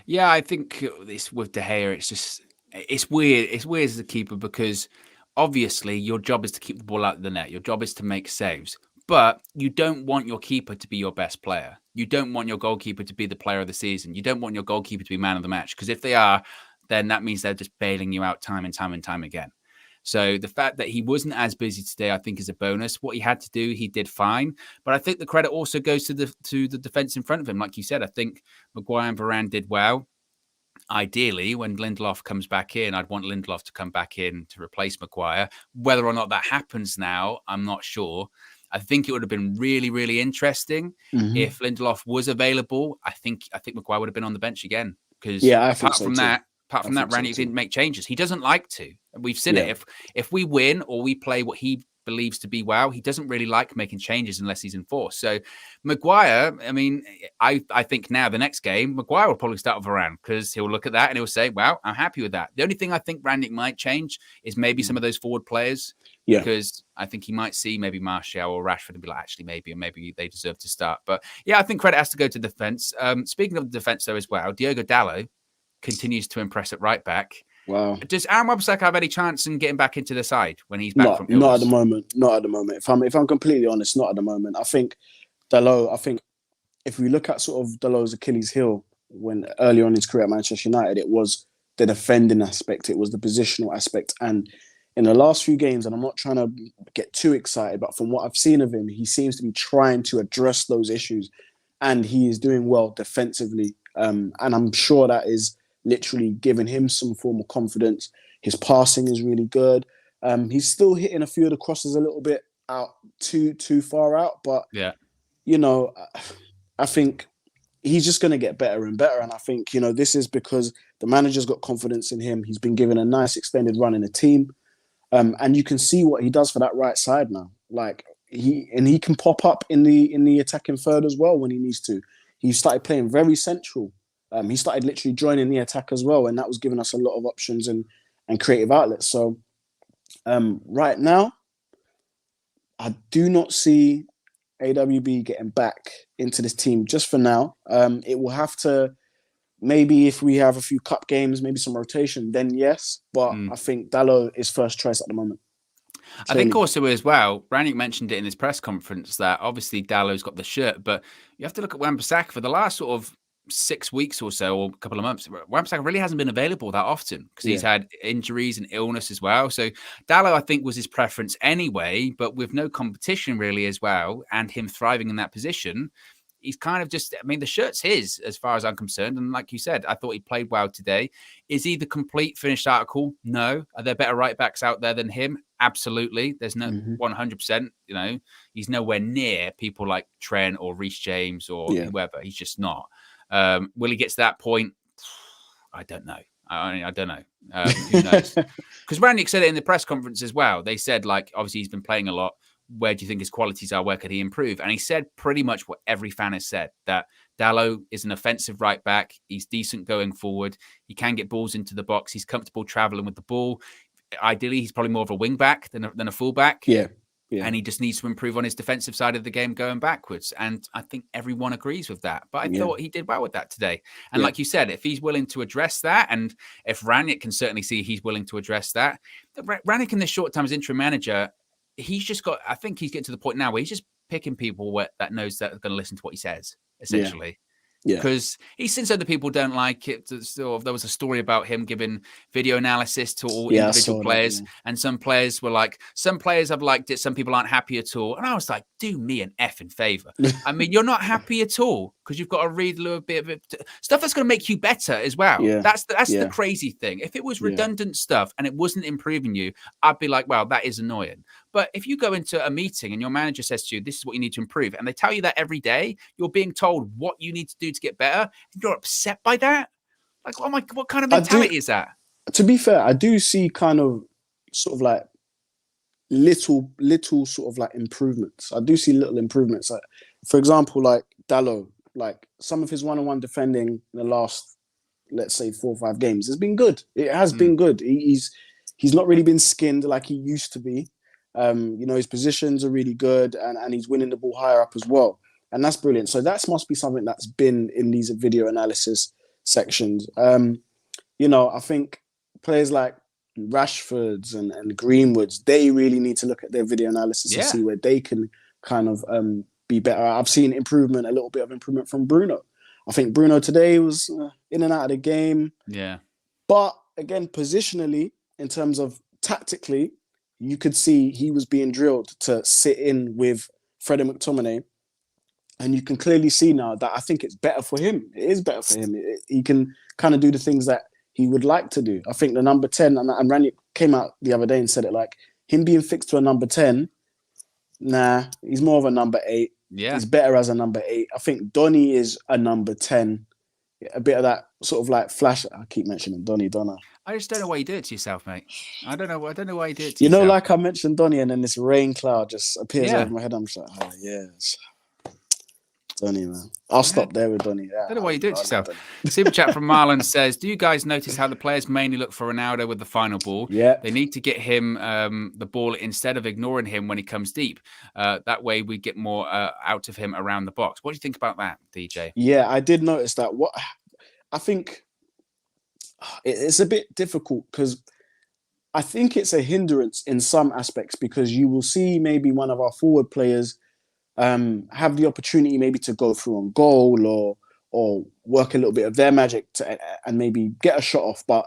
Yeah, I think this with De Gea, it's weird. It's weird as a keeper because obviously your job is to keep the ball out of the net. Your job is to make saves, but you don't want your keeper to be your best player. You don't want your goalkeeper to be the player of the season. You don't want your goalkeeper to be man of the match, because if they are, then that means they're just bailing you out time and time and time again. So the fact that he wasn't as busy today, I think, is a bonus. What he had to do, he did fine. But I think the credit also goes to the defense in front of him. Like you said, I think Maguire and Varane did well. Ideally, when Lindelof comes back in, I'd want Lindelof to come back in to replace Maguire. Whether or not that happens now, I'm not sure. I think it would have been really, really interesting if Lindelof was available. I think Maguire would have been on the bench again, because apart from that, Ranić didn't make changes. He doesn't like to. We've seen it. If we win or we play what he believes to be well, he doesn't really like making changes unless he's enforced. So Maguire, I mean, I think now the next game, Maguire will probably start with Varane, because he'll look at that and he'll say, well, I'm happy with that. The only thing I think Ranić might change is maybe some of those forward players, because I think he might see maybe Martial or Rashford and be like, actually, maybe they deserve to start. But yeah, I think credit has to go to defense. Speaking of the defense, though, as well, Diogo Dalot continues to impress at right back. Wow. Does Aaron Wan-Bissaka have any chance in getting back into the side when he's back from illness? Not at the moment. Not at the moment. If I'm completely honest, not at the moment. I think Dalot, if we look at sort of Dalot's Achilles heel when early on in his career at Manchester United, it was the defending aspect, it was the positional aspect. And in the last few games, and I'm not trying to get too excited, but from what I've seen of him, he seems to be trying to address those issues, and he is doing well defensively. And I'm sure that is literally giving him some form of confidence. His passing is really good. He's still hitting a few of the crosses a little bit out too far out, but you know, I think he's just going to get better and better. And I think, you know, this is because the manager's got confidence in him. He's been given a nice extended run in the team, and you can see what he does for that right side now. Like he can pop up in the attacking third as well when he needs to. He started playing very central. He started literally joining the attack as well, and that was giving us a lot of options and creative outlets. So right now, I do not see AWB getting back into this team just for now. It will have to, maybe if we have a few cup games, maybe some rotation, then yes. But I think Dalot is first choice at the moment. Clearly. I think also as well, Ranić mentioned it in his press conference that obviously Dalot's got the shirt, but you have to look at Wan-Bissaka for the last sort of 6 weeks or so, or a couple of months. Wan-Bissaka really hasn't been available that often because he's had injuries and illness as well. So Dalot, I think, was his preference anyway, but with no competition really as well, and him thriving in that position, he's kind of just, I mean, the shirt's his as far as I'm concerned. And like you said, I thought he played well today. Is he the complete finished article? No. Are there better right backs out there than him? Absolutely. There's no 100%, you know, he's nowhere near people like Trent or Reece James or whoever. He's just not. Will he get to that point? I don't know. I don't know. Who knows? Because Ranić said it in the press conference as well. They said, like, obviously he's been playing a lot. Where do you think his qualities are? Where could he improve? And he said pretty much what every fan has said, that Dalot is an offensive right back. He's decent going forward. He can get balls into the box. He's comfortable traveling with the ball. Ideally, he's probably more of a wing back than a full back. Yeah. And he just needs to improve on his defensive side of the game going backwards. And I think everyone agrees with that. But I thought he did well with that today. And like you said, if he's willing to address that, and if Ranić can certainly see he's willing to address that, Ranić in this short time as interim manager, he's just got, I think he's getting to the point now where he's just picking people that knows that are going to listen to what he says, essentially. Because he's since other people don't like it. So there was a story about him giving video analysis to all individual players. And some players were like, some players have liked it. Some people aren't happy at all. And I was like, do me an effing favor. I mean, you're not happy at all because you've got to read a little bit of it. Stuff that's going to make you better as well. That's the crazy thing. If it was redundant stuff and it wasn't improving you, I'd be like, well, that is annoying. But if you go into a meeting and your manager says to you, this is what you need to improve, and they tell you that every day, you're being told what you need to do to get better, and you're upset by that? Like, oh my, what kind of mentality is that? To be fair, I do see kind of sort of like little sort of like improvements. I do see little improvements. Like, for example, like Dalot, like some of his one-on-one defending in the last, let's say, 4 or 5 games has been good. It has been good. He's not really been skinned like he used to be. You know, his positions are really good, and he's winning the ball higher up as well. And that's brilliant. So that must be something that's been in these video analysis sections. You know, I think players like Rashfords and Greenwoods, they really need to look at their video analysis and see where they can kind of be better. I've seen improvement, a little bit of improvement from Bruno. I think Bruno today was in and out of the game. Yeah. But again, positionally, in terms of tactically, you could see he was being drilled to sit in with Freddie McTominay. And you can clearly see now that I think it's better for him. It is better for him. He can kind of do the things that he would like to do. I think the number 10, and Ranić came out the other day and said it, like, him being fixed to a number 10, nah, he's more of a number 8. Yeah. He's better as a number 8. I think Donny is a number 10. A bit of that sort of like flash. I keep mentioning Donny, don't I? I just don't know why you do it to yourself, mate. I don't know why you did it to yourself. You know, like I mentioned Donny, and then this rain cloud just appears over my head. I'm just like, oh, yes. Donny, man. I'll stop there with Donny. I don't know why you do it to yourself. Super chat from Marlon says, do you guys notice how the players mainly look for Ronaldo with the final ball? Yeah. They need to get him the ball instead of ignoring him when he comes deep. That way we get more out of him around the box. What do you think about that, DJ? Yeah, I did notice that. What I think it's a bit difficult because I think it's a hindrance in some aspects, because you will see maybe one of our forward players have the opportunity maybe to go through on goal or work a little bit of their magic and maybe get a shot off. But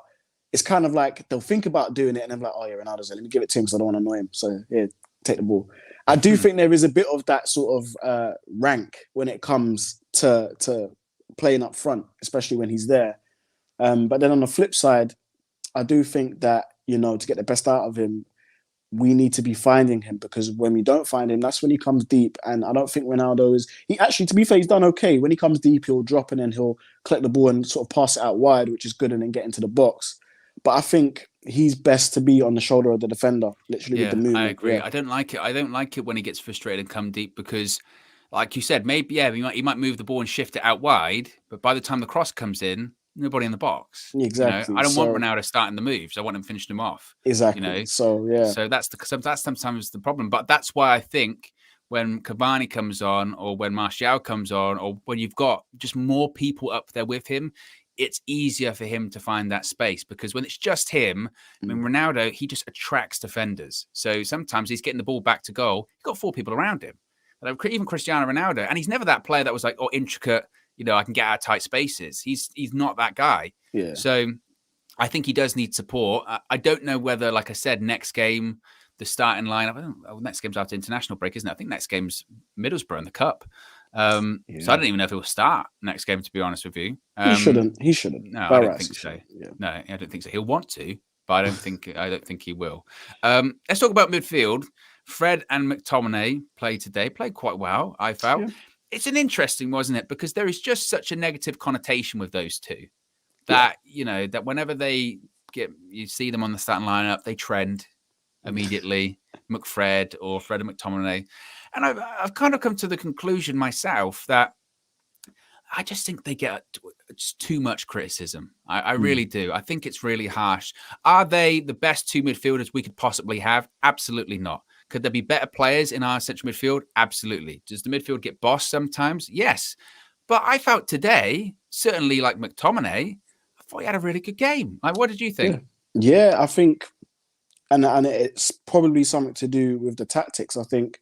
it's kind of like they'll think about doing it and they're like, oh yeah, Ronaldo's there. Let me give it to him because I don't want to annoy him. So yeah, take the ball. I do think there is a bit of that sort of rank when it comes to playing up front, especially when he's there. But then on the flip side, I do think that, you know, to get the best out of him, we need to be finding him, because when we don't find him, that's when he comes deep. And I don't think Ronaldo is... He actually, to be fair, he's done okay. When he comes deep, he'll drop and then he'll collect the ball and sort of pass it out wide, which is good, and then get into the box. But I think he's best to be on the shoulder of the defender, literally with the movement. I agree. Yeah. I don't like it. I don't like it when he gets frustrated and come deep, because, like you said, maybe, he might move the ball and shift it out wide, but by the time the cross comes in, nobody in the box. Exactly. You know? I don't want Ronaldo starting the moves. I want him finishing them off. Exactly. You know? So yeah. So that's sometimes the problem. But that's why I think when Cavani comes on or when Martial comes on or when you've got just more people up there with him, it's easier for him to find that space because when it's just him, I mean, Ronaldo, he just attracts defenders. So sometimes he's getting the ball back to goal. He's got 4 people around him. Even Cristiano Ronaldo, and he's never that player that was like, intricate, I can get out of tight spaces. He's not that guy. Yeah. So I think he does need support. I don't know whether, like I said, next game, the starting lineup, next game's after international break, isn't it? I think next game's Middlesbrough in the Cup. So I don't even know if he'll start next game, to be honest with you. He shouldn't. No, I don't think so. Yeah. No, I don't think so. He'll want to, but I don't think he will. Let's talk about midfield. Fred and McTominay played today. Played quite well, I felt. Yeah. It's an interesting, wasn't it? Because there is just such a negative connotation with those two that that whenever you see them on the starting lineup, they trend immediately. McFred or Fred and McTominay. And I've kind of come to the conclusion myself that I just think they get too much criticism. I really do. I think it's really harsh. Are they the best 2 midfielders we could possibly have? Absolutely not. Could there be better players in our central midfield? Absolutely. Does the midfield get bossed sometimes? Yes. But I felt today, certainly like McTominay, I thought he had a really good game. Like, what did you think? Yeah, I think, and it's probably something to do with the tactics. I think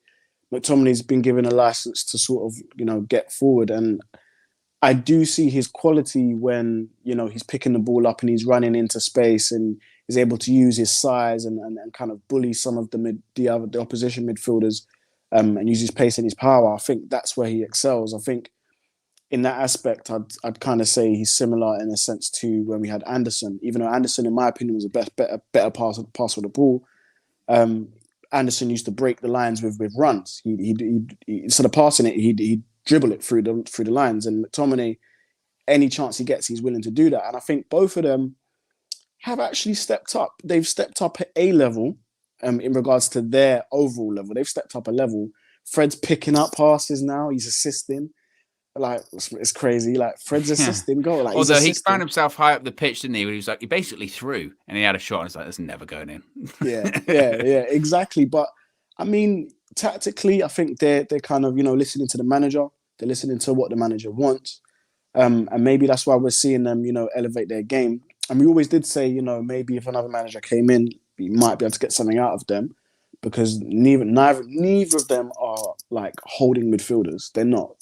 McTominay's been given a license to sort of, get forward. And I do see his quality when, he's picking the ball up and he's running into space and is able to use his size and kind of bully some of the opposition midfielders and use his pace and his power. I think that's where he excels. I think in that aspect, I'd kind of say he's similar in a sense to when we had Anderson. Even though Anderson, in my opinion, was a better passer of the ball, Anderson used to break the lines with runs. He instead of passing it, he'd dribble it through the lines. And McTominay, any chance he gets, he's willing to do that. And I think both of them have actually stepped up. They've stepped up at a level in regards to their overall level. They've stepped up a level. Fred's picking up passes now. He's assisting. Like, it's crazy. Like, Fred's assisting goal. Like, although he found himself high up the pitch, didn't he? Where he basically threw and he had a shot and it's like, that's never going in. yeah, exactly. But I mean, tactically, I think they're kind of, listening to the manager. They're listening to what the manager wants. And maybe that's why we're seeing them, elevate their game. And we always did say, maybe if another manager came in, we might be able to get something out of them. Because neither of them are like holding midfielders. They're not.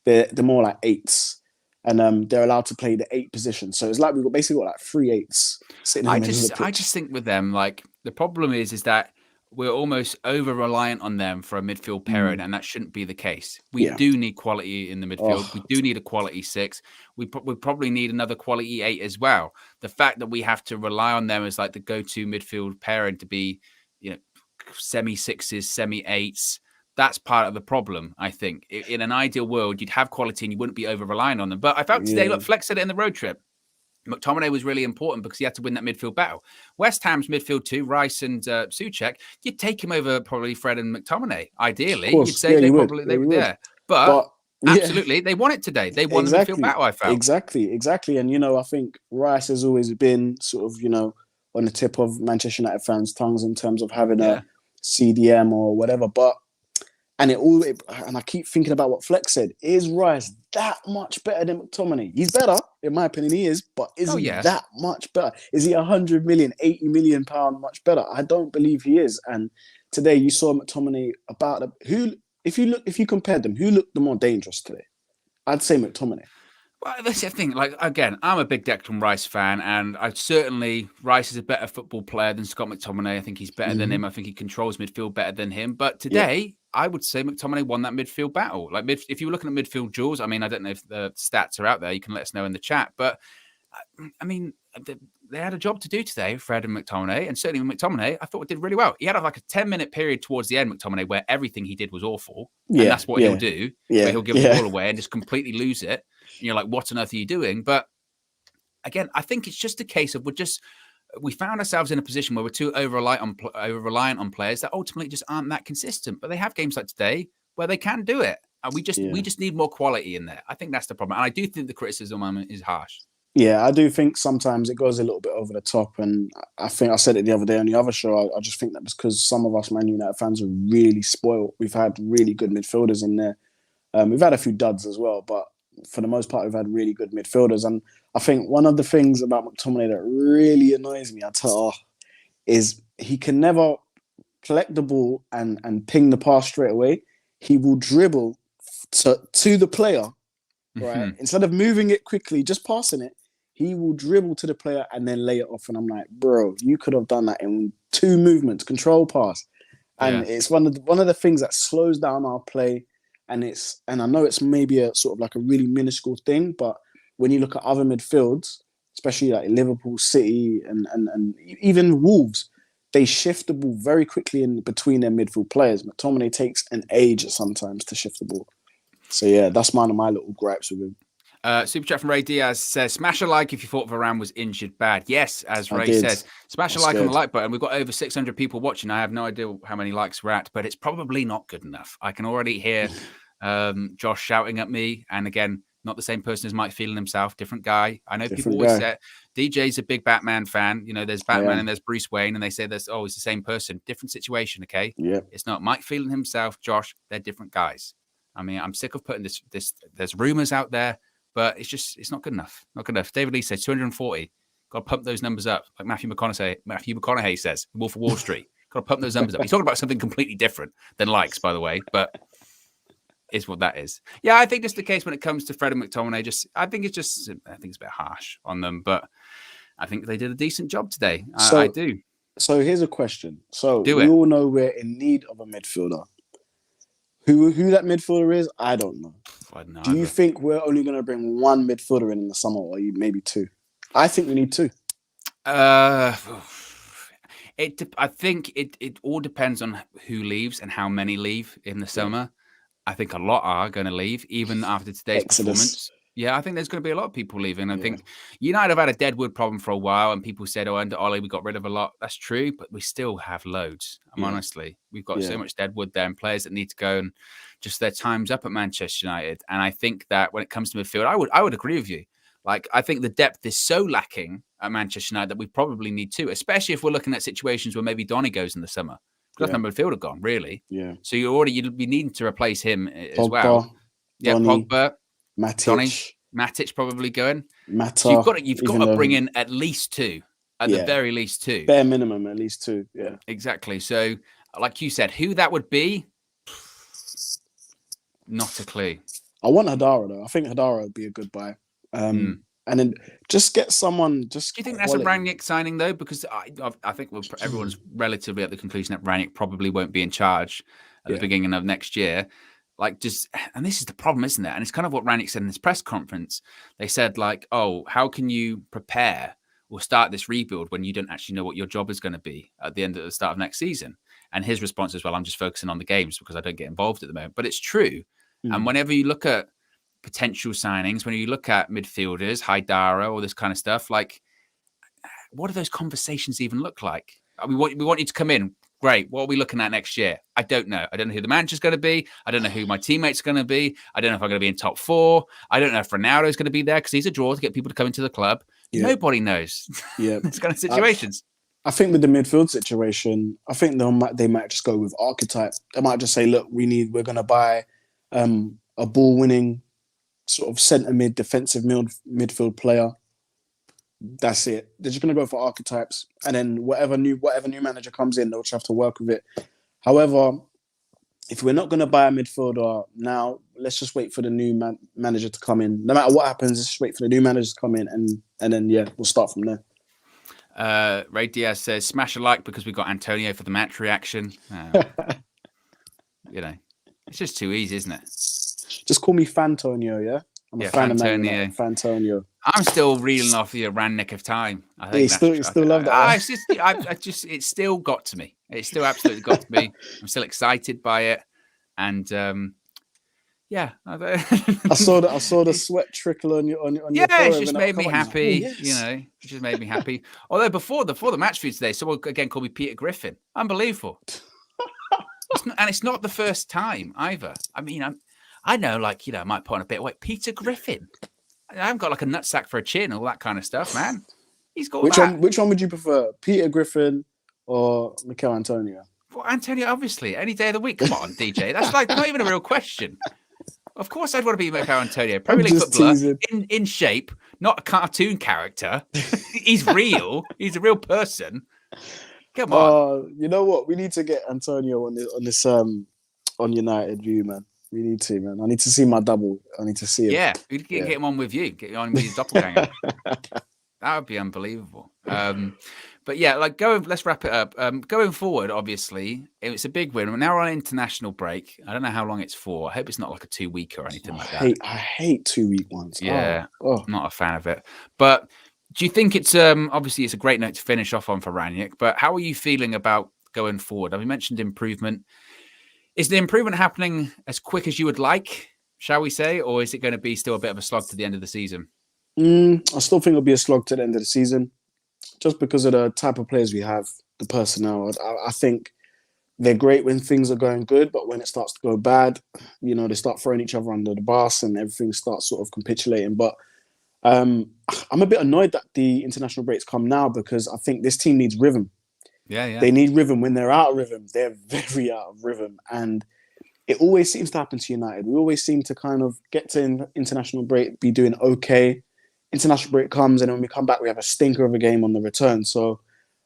They're more like 8s, and they're allowed to play the 8 position. So it's like we've basically got like 3 8s sitting in the middle of the pitch. I just think with them, like the problem is that we're almost over reliant on them for a midfield pairing, and that shouldn't be the case. We do need quality in the midfield. We do need a quality 6. We probably need another quality 8 as well. The fact that we have to rely on them as like the go-to midfield pairing to be, semi-6s, semi-8s. That's part of the problem, I think. In an ideal world, you'd have quality and you wouldn't be over-relying on them. But I felt today, look, Flex said it in the road trip, McTominay was really important because he had to win that midfield battle. West Ham's midfield 2, Rice and Souček, you'd take him over probably Fred and McTominay. Ideally, you'd say they were there. But absolutely, they won it today. They won the midfield battle, I felt. Exactly. And, I think Rice has always been sort of, on the tip of Manchester United fans' tongues in terms of having a CDM or whatever. But and I keep thinking about what Flex said. Is Rice that much better than McTominay? He's better, in my opinion, he is, but is he that much better? Is he 100 million, 80 million pound much better? I don't believe he is. And today you saw McTominay if you compared them, who looked the more dangerous today? I'd say McTominay. Well, that's the thing. Like, again, I'm a big Declan Rice fan, and Rice is a better football player than Scott McTominay. I think he's better than him. I think he controls midfield better than him. But today, I would say McTominay won that midfield battle. Like, if you were looking at midfield duels, I mean, I don't know if the stats are out there. You can let us know in the chat. But, I mean, they had a job to do today, Fred and McTominay. And certainly with McTominay, I thought it did really well. He had like a 10-minute period towards the end, McTominay, where everything he did was awful. And that's what he'll do. Where he'll give the ball away and just completely lose it. And you're like, what on earth are you doing? But again, I think it's just a case of we found ourselves in a position where we're too over-reliant on players that ultimately just aren't that consistent. But they have games like today where they can do it. And we just need more quality in there. I think that's the problem. And I do think the criticism is harsh. Yeah, I do think sometimes it goes a little bit over the top, and I think I said it the other day on the other show. I just think that because some of us Man United fans are really spoiled. We've had really good midfielders in there. We've had a few duds as well, but for the most part, we've had really good midfielders. And I think one of the things about McTominay that really annoys me, is he can never collect the ball and ping the pass straight away. He will dribble to the player, right? Mm-hmm. Instead of moving it quickly, just passing it, he will dribble to the player and then lay it off. And I'm like, bro, you could have done that in 2 movements, control pass. And it's one of the things that slows down our play. And I know it's maybe a sort of like a really minuscule thing, but when you look at other midfields, especially like Liverpool, City, and even Wolves, they shift the ball very quickly in between their midfield players. McTominay takes an age sometimes to shift the ball. So yeah, that's one of my little gripes with him. Super chat from Ray Diaz says, smash a like if you thought Varane was injured bad. Yes, as Ray says, smash a like on the like button. We've got over 600 people watching. I have no idea how many likes we're at, but it's probably not good enough. I can already hear Josh shouting at me. And again, not the same person as Mike feeling himself, different guy. I know people always say DJ's a big Batman fan. You know, there's Batman and there's Bruce Wayne, and they say there's always the same person, different situation. Okay. Yeah. It's not Mike feeling himself, Josh. They're different guys. I mean, I'm sick of putting this, there's rumors out there, but it's not good enough. Not good enough. David Lee said 240. Got to pump those numbers up. Like Matthew McConaughey says, Wolf of Wall Street. Got to pump those numbers up. He's talking about something completely different than likes, by the way, but is what that is. Yeah, I think that's the case when it comes to Fred and McTominay. I think it's a bit harsh on them, but I think they did a decent job today. I do. So here's a question. So we all know we're in need of a midfielder. Who that midfielder is, I don't know. Do you think we're only going to bring one midfielder in the summer, or maybe 2? I think we need 2. I think it all depends on who leaves and how many leave in the summer. I think a lot are going to leave, even after today's performance. Yeah, I think there's going to be a lot of people leaving. I think United have had a deadwood problem for a while, and people said, "Oh, under Ollie, we got rid of a lot." That's true, but we still have loads. Honestly, we've got so much deadwood there, and players that need to go, and just their time's up at Manchester United. And I think that when it comes to midfield, I would agree with you. Like, I think the depth is so lacking at Manchester United that we probably need 2, especially if we're looking at situations where maybe Donny goes in the summer. Because that's no midfielder gone, really. Yeah. So you'd be needing to replace him as well. Yeah, Donny, Pogba, Matic. Donny, Matic probably going. Mata, so you've got to bring in at least 2, at the very least 2. Bare minimum, at least 2. Yeah, exactly. So, like you said, who that would be, not a clue. I want Hadara though. I think Hadara would be a good buy. And then just get someone. Do you think that's a Rangnick signing though? Because I think everyone's relatively at the conclusion that Rangnick probably won't be in charge at the beginning of next year. And this is the problem, isn't it? And it's kind of what Rangnick said in his press conference. They said, like, oh, how can you prepare or start this rebuild when you don't actually know what your job is going to be at the end of the start of next season? And his response is, well, I'm just focusing on the games because I don't get involved at the moment. But it's true. And whenever you look at potential signings, when you look at midfielders, Haidara, all this kind of stuff, like, what do those conversations even look like? We want you to come in. Great. What are we looking at next year? I don't know. I don't know who the manager's going to be. I don't know who my teammates are going to be. I don't know if I'm going to be in top 4. I don't know if Ronaldo is going to be there because he's a draw to get people to come into the club. Yeah. Nobody knows. Yeah, these kind of situations. I think with the midfield situation, I think they might just go with archetype. They might just say, look, we're going to buy a ball-winning sort of centre mid, defensive midfield player. That's it. They're just going to go for archetypes, and then whatever new manager comes in, they'll just have to work with it. However, if we're not going to buy a midfielder now, let's just wait for the new manager to come in. No matter what happens, let's just wait for the new manager to come in, and then we'll start from there. Ray Diaz says, smash a like because we got Antonio for the match reaction. It's just too easy, isn't it? Just call me Fantonio, yeah? I'm a fan Fantonio. of Fantonio. I'm still reeling off the Rangnick of time. I think you still love that. It's still got to me. It's still absolutely got to me. I'm still excited by it, and I saw the sweat trickle on your your forehead. It just made me happy. It just made me happy. Although before the match view today, someone again called me Peter Griffin. Unbelievable. It's not the first time either. I mean, I know, I might put on a bit of weight. Peter Griffin. haven't got like a nutsack for a chin, all that kind of stuff, man. He's got Which that. Which one would you prefer, Peter Griffin or Mikel Antonio? Well, Antonio, obviously, any day of the week. Come on, DJ. That's like not even a real question. Of course, I'd want to be Mikel Antonio, Premier League footballer, in shape, not a cartoon character. He's real. He's a real person. Come on. You know what? We need to get Antonio on this on United View, man. We need to, man. I need to see my double. I need to see him. Yeah, we'd get him on with you. Get him on with your doppelganger. That would be unbelievable. But yeah, like let's wrap it up. Going forward, obviously, it's a big win. We're now on international break. I don't know how long it's for. I hope it's not like a 2-week or anything like that. I hate 2-week ones. Yeah, I'm not a fan of it. But do you think it's obviously it's a great note to finish off on for Ranić, but how are you feeling about going forward? We mentioned improvement. Is the improvement happening as quick as you would like, shall we say, or is it going to be still a bit of a slog to the end of the season? I still think it'll be a slog to the end of the season, just because of the type of players we have, the personnel. I think they're great when things are going good, but when it starts to go bad, they start throwing each other under the bus and everything starts sort of capitulating. But I'm a bit annoyed that the international breaks come now, because I think this team needs rhythm. Yeah. They need rhythm. When they're out of rhythm, they're very out of rhythm. And it always seems to happen to United. We always seem to kind of get to international break, be doing okay. International break comes, and then when we come back, we have a stinker of a game on the return. So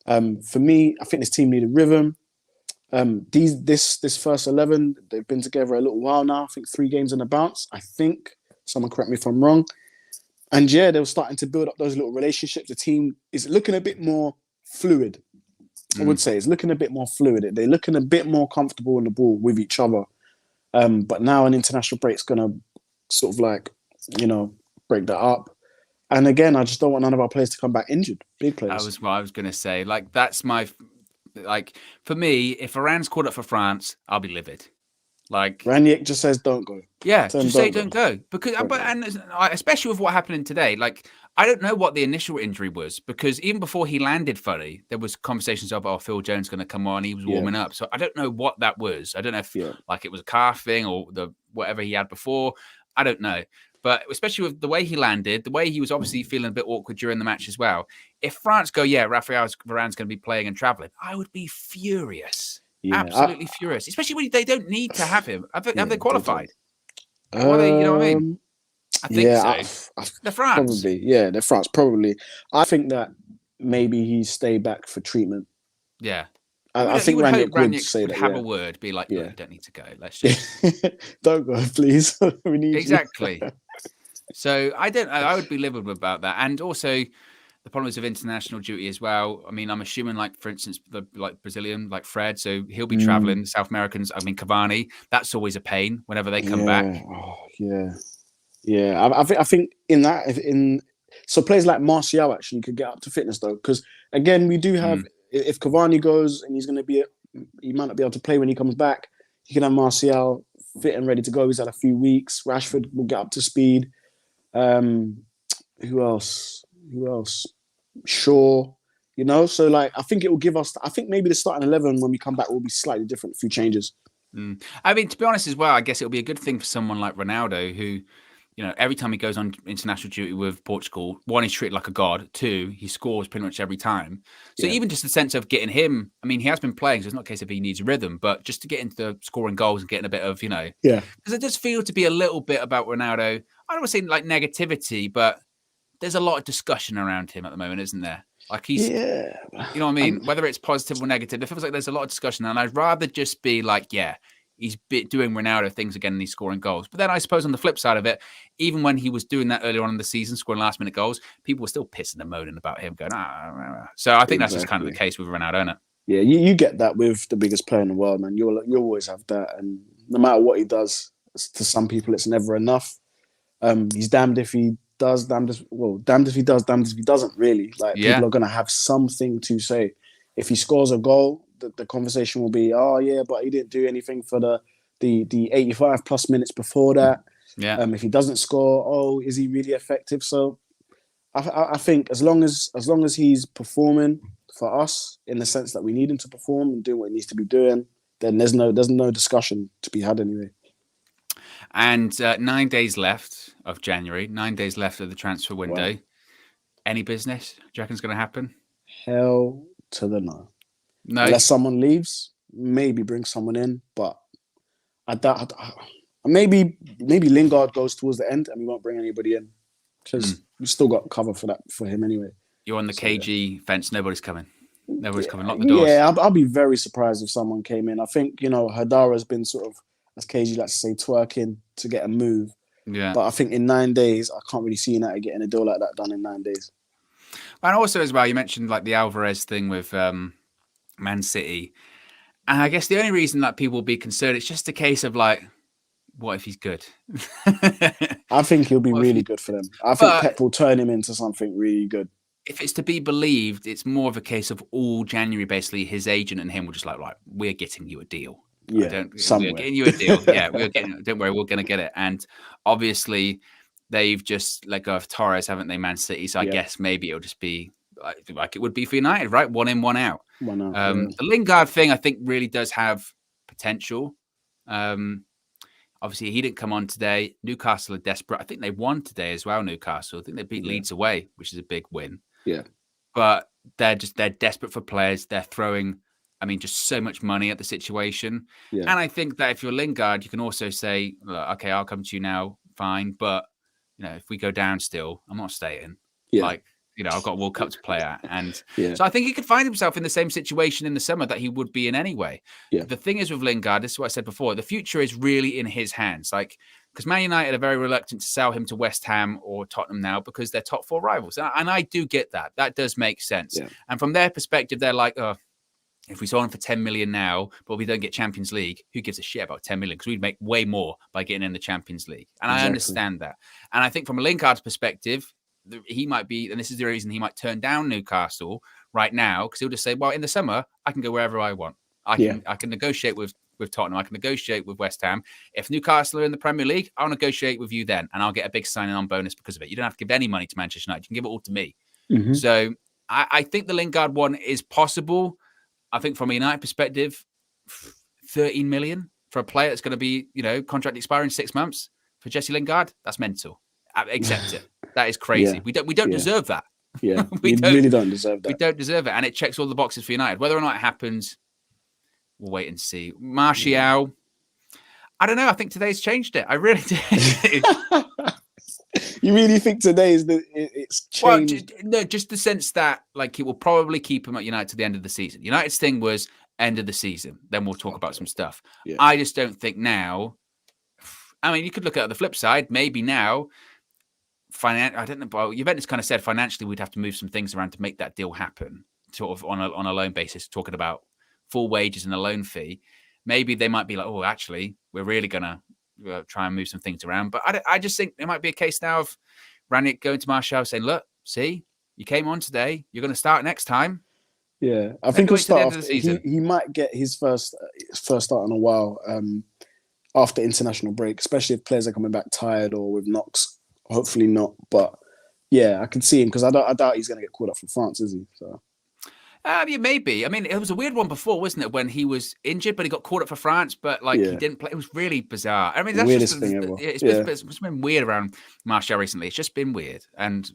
for me, I think this team needed rhythm. This first 11, they've been together a little while now. I think 3 games and a bounce. I think, someone correct me if I'm wrong. And yeah, they were starting to build up those little relationships. The team is looking a bit more fluid. I would say it's looking a bit more fluid. They're looking a bit more comfortable on the ball with each other. But now an international break's going to sort of like, break that up. And again, I just don't want none of our players to come back injured. Big players. That was what I was going to say. Like, that's for me, if Varane's called up for France, I'll be livid. Like, Ranić just says, don't go. Yeah, just say don't go. Because, and especially with what happened today, like, I don't know what the initial injury was, because even before he landed funny, there was conversations of, Phil Jones going to come on. He was warming up. So I don't know what that was. I don't know if like it was a calf thing or whatever he had before. I don't know. But especially with the way he landed, the way he was obviously feeling a bit awkward during the match as well. If France go, Rafael Varane's going to be playing and traveling, I would be furious. Yeah, absolutely furious. Especially when they don't need to have him. Have they qualified? You know what I mean? I think so. They're France. Probably. Yeah, they're France. Probably. I think that maybe he stay back for treatment. Yeah. I think Ranić would have a word, be like, you don't need to go. Let's just don't go, please. We need exactly. So I would be livid about that. And also the problems of international duty as well. I mean, I'm assuming, like, for instance, the Brazilian, like Fred, so he'll be traveling. South Americans, I mean, Cavani, that's always a pain whenever they come back. Yeah. I think so players like Martial actually could get up to fitness, though, because again, we do have, if Cavani goes and he might not be able to play when he comes back, you can have Martial fit and ready to go. He's had a few weeks. Rashford will get up to speed. Who else? Shaw, so like, I think it will give us, I think maybe the starting 11 when we come back will be slightly different, a few changes. I mean, to be honest as well, I guess it'll be a good thing for someone like Ronaldo, who, every time he goes on international duty with Portugal, 1, he's treated like a god. 2, he scores pretty much every time. So even just the sense of getting him, I mean, he has been playing, so it's not a case of he needs rhythm, but just to get into the scoring goals and getting a bit of, because it does feel to be a little bit about Ronaldo. I don't want to say like negativity, but there's a lot of discussion around him at the moment, isn't there? Like he's, you know what I mean? Whether it's positive or negative, it feels like there's a lot of discussion, and I'd rather just be like, he's doing Ronaldo things again and he's scoring goals. But then I suppose on the flip side of it, even when he was doing that earlier on in the season, scoring last-minute goals, people were still pissing and moaning about him, going, So I think that's just kind of the case with Ronaldo, isn't it? Yeah, you get that with the biggest player in the world, man. You always have that. And no matter what he does, to some people, it's never enough. He's damned if he does, damned if he does, damned if he doesn't, really. Like, people are going to have something to say. If he scores a goal, the conversation will be, but he didn't do anything for the 85 plus minutes before that. Yeah. If he doesn't score, is he really effective? So I think as long as he's performing for us in the sense that we need him to perform and doing what he needs to be doing, then there's no discussion to be had anyway. And 9 days left of January, 9 days left of the transfer window. Wow. Any business? Do you reckon it's going to happen? Hell to the no. No. Unless someone leaves, maybe bring someone in, but I doubt. Maybe Lingard goes towards the end and we won't bring anybody in because we've still got cover for him anyway. You're on the KG fence. Nobody's coming. Nobody's coming. Lock the doors. Yeah, I'll be very surprised if someone came in. I think, Hadara's been sort of, as KG likes to say, twerking to get a move. Yeah. But I think in 9 days, I can't really see United getting a deal like that done in 9 days. And also as well, you mentioned like the Alvarez thing with Man City. And I guess the only reason that people will be concerned, it's just a case of like, what if he's good? I think he'll be really good for them. I think Pep will turn him into something really good. If it's to be believed, it's more of a case of all January, basically, his agent and him were just like, right, we're getting you a deal. Yeah, we're getting you a deal. Yeah, don't worry, we're going to get it. And obviously, they've just let go of Torres, haven't they, Man City? So I guess maybe it'll just be like it would be for United, right? One in, one out. The Lingard thing, I think, really does have potential. Obviously, he didn't come on today. Newcastle are desperate. I think they won today as well, Newcastle. I think they beat Leeds away, which is a big win. Yeah. But they're desperate for players. They're throwing, just so much money at the situation. Yeah. And I think that if you're Lingard, you can also say, look, okay, I'll come to you now, fine. But, if we go down still, I'm not staying. Yeah. I've got a World Cup to play at. And so I think he could find himself in the same situation in the summer that he would be in anyway. Yeah. The thing is with Lingard, this is what I said before, the future is really in his hands. Because Man United are very reluctant to sell him to West Ham or Tottenham now because they're top four rivals. And I do get that. That does make sense. Yeah. And from their perspective, they're like, if we sold him for 10 million now, but we don't get Champions League, who gives a shit about 10 million? Because we'd make way more by getting in the Champions League. And I understand that. And I think from a Lingard's perspective, he might be, and this is the reason he might turn down Newcastle right now, because he'll just say, well, in the summer, I can go wherever I want. I can negotiate with Tottenham. I can negotiate with West Ham. If Newcastle are in the Premier League, I'll negotiate with you then, and I'll get a big signing on bonus because of it. You don't have to give any money to Manchester United. You can give it all to me. Mm-hmm. So I think the Lingard one is possible. I think from a United perspective, 13 million for a player that's going to be, contract expiring in 6 months for Jesse Lingard, that's mental. I accept it. That is crazy. Yeah. We don't deserve that. Yeah, we really don't deserve that. We don't deserve it, and it checks all the boxes for United. Whether or not it happens, we'll wait and see. Martial, I don't know. I think today's changed it. I really did. You really think today it's changed? Well, no, just the sense that it will probably keep him at United to the end of the season. United's thing was end of the season. Then we'll talk about some stuff. Yeah. I just don't think now. You could look at the flip side. Maybe now. I don't know. Well, Juventus kind of said financially we'd have to move some things around to make that deal happen, sort of on a loan basis, talking about full wages and a loan fee. Maybe they might be like, oh, actually, we're really going to try and move some things around. But I just think there might be a case now of Ranić going to Martial saying, look, see, you came on today. You're going to start next time. Yeah, I think he'll start after, he might get his first start in a while after international break, especially if players are coming back tired or with knocks. Hopefully not, but yeah, I can see him because I doubt he's going to get called up for France, is he? So. Yeah, maybe. It was a weird one before, wasn't it? When he was injured, but he got called up for France, but he didn't play. It was really bizarre. That's weirdest thing ever. It's been weird around Martial recently. It's just been weird. And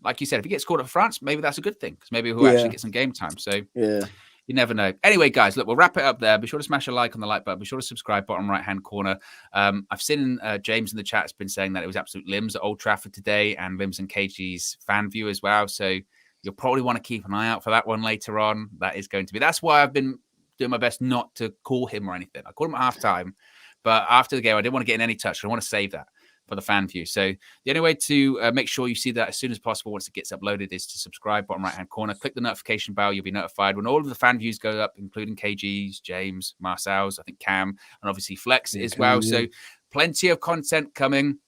like you said, if he gets called up for France, maybe that's a good thing because maybe he'll actually get some game time. So you never know. Anyway, guys, look, we'll wrap it up there. Be sure to smash a like on the like button. Be sure to subscribe, bottom right-hand corner. I've seen James in the chat has been saying that it was absolute limbs at Old Trafford today and limbs and KG's fan view as well. So you'll probably want to keep an eye out for that one later on. That is going to be. That's why I've been doing my best not to call him or anything. I called him at halftime, but after the game, I didn't want to get in any touch. I want to save that for the fan view. So the only way to make sure you see that as soon as possible once it gets uploaded is to subscribe, bottom right-hand corner. Click the notification bell. You'll be notified when all of the fan views go up, including KG's, James, Marcel's, I think Cam, and obviously Flex as well. Yeah. So plenty of content coming.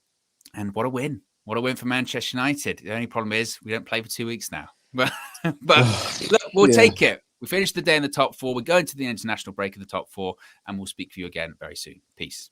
And what a win. What a win for Manchester United. The only problem is we don't play for 2 weeks now. But look, we'll take it. We finished the day in the top four. We're going to the international break of the top four, and we'll speak for you again very soon. Peace.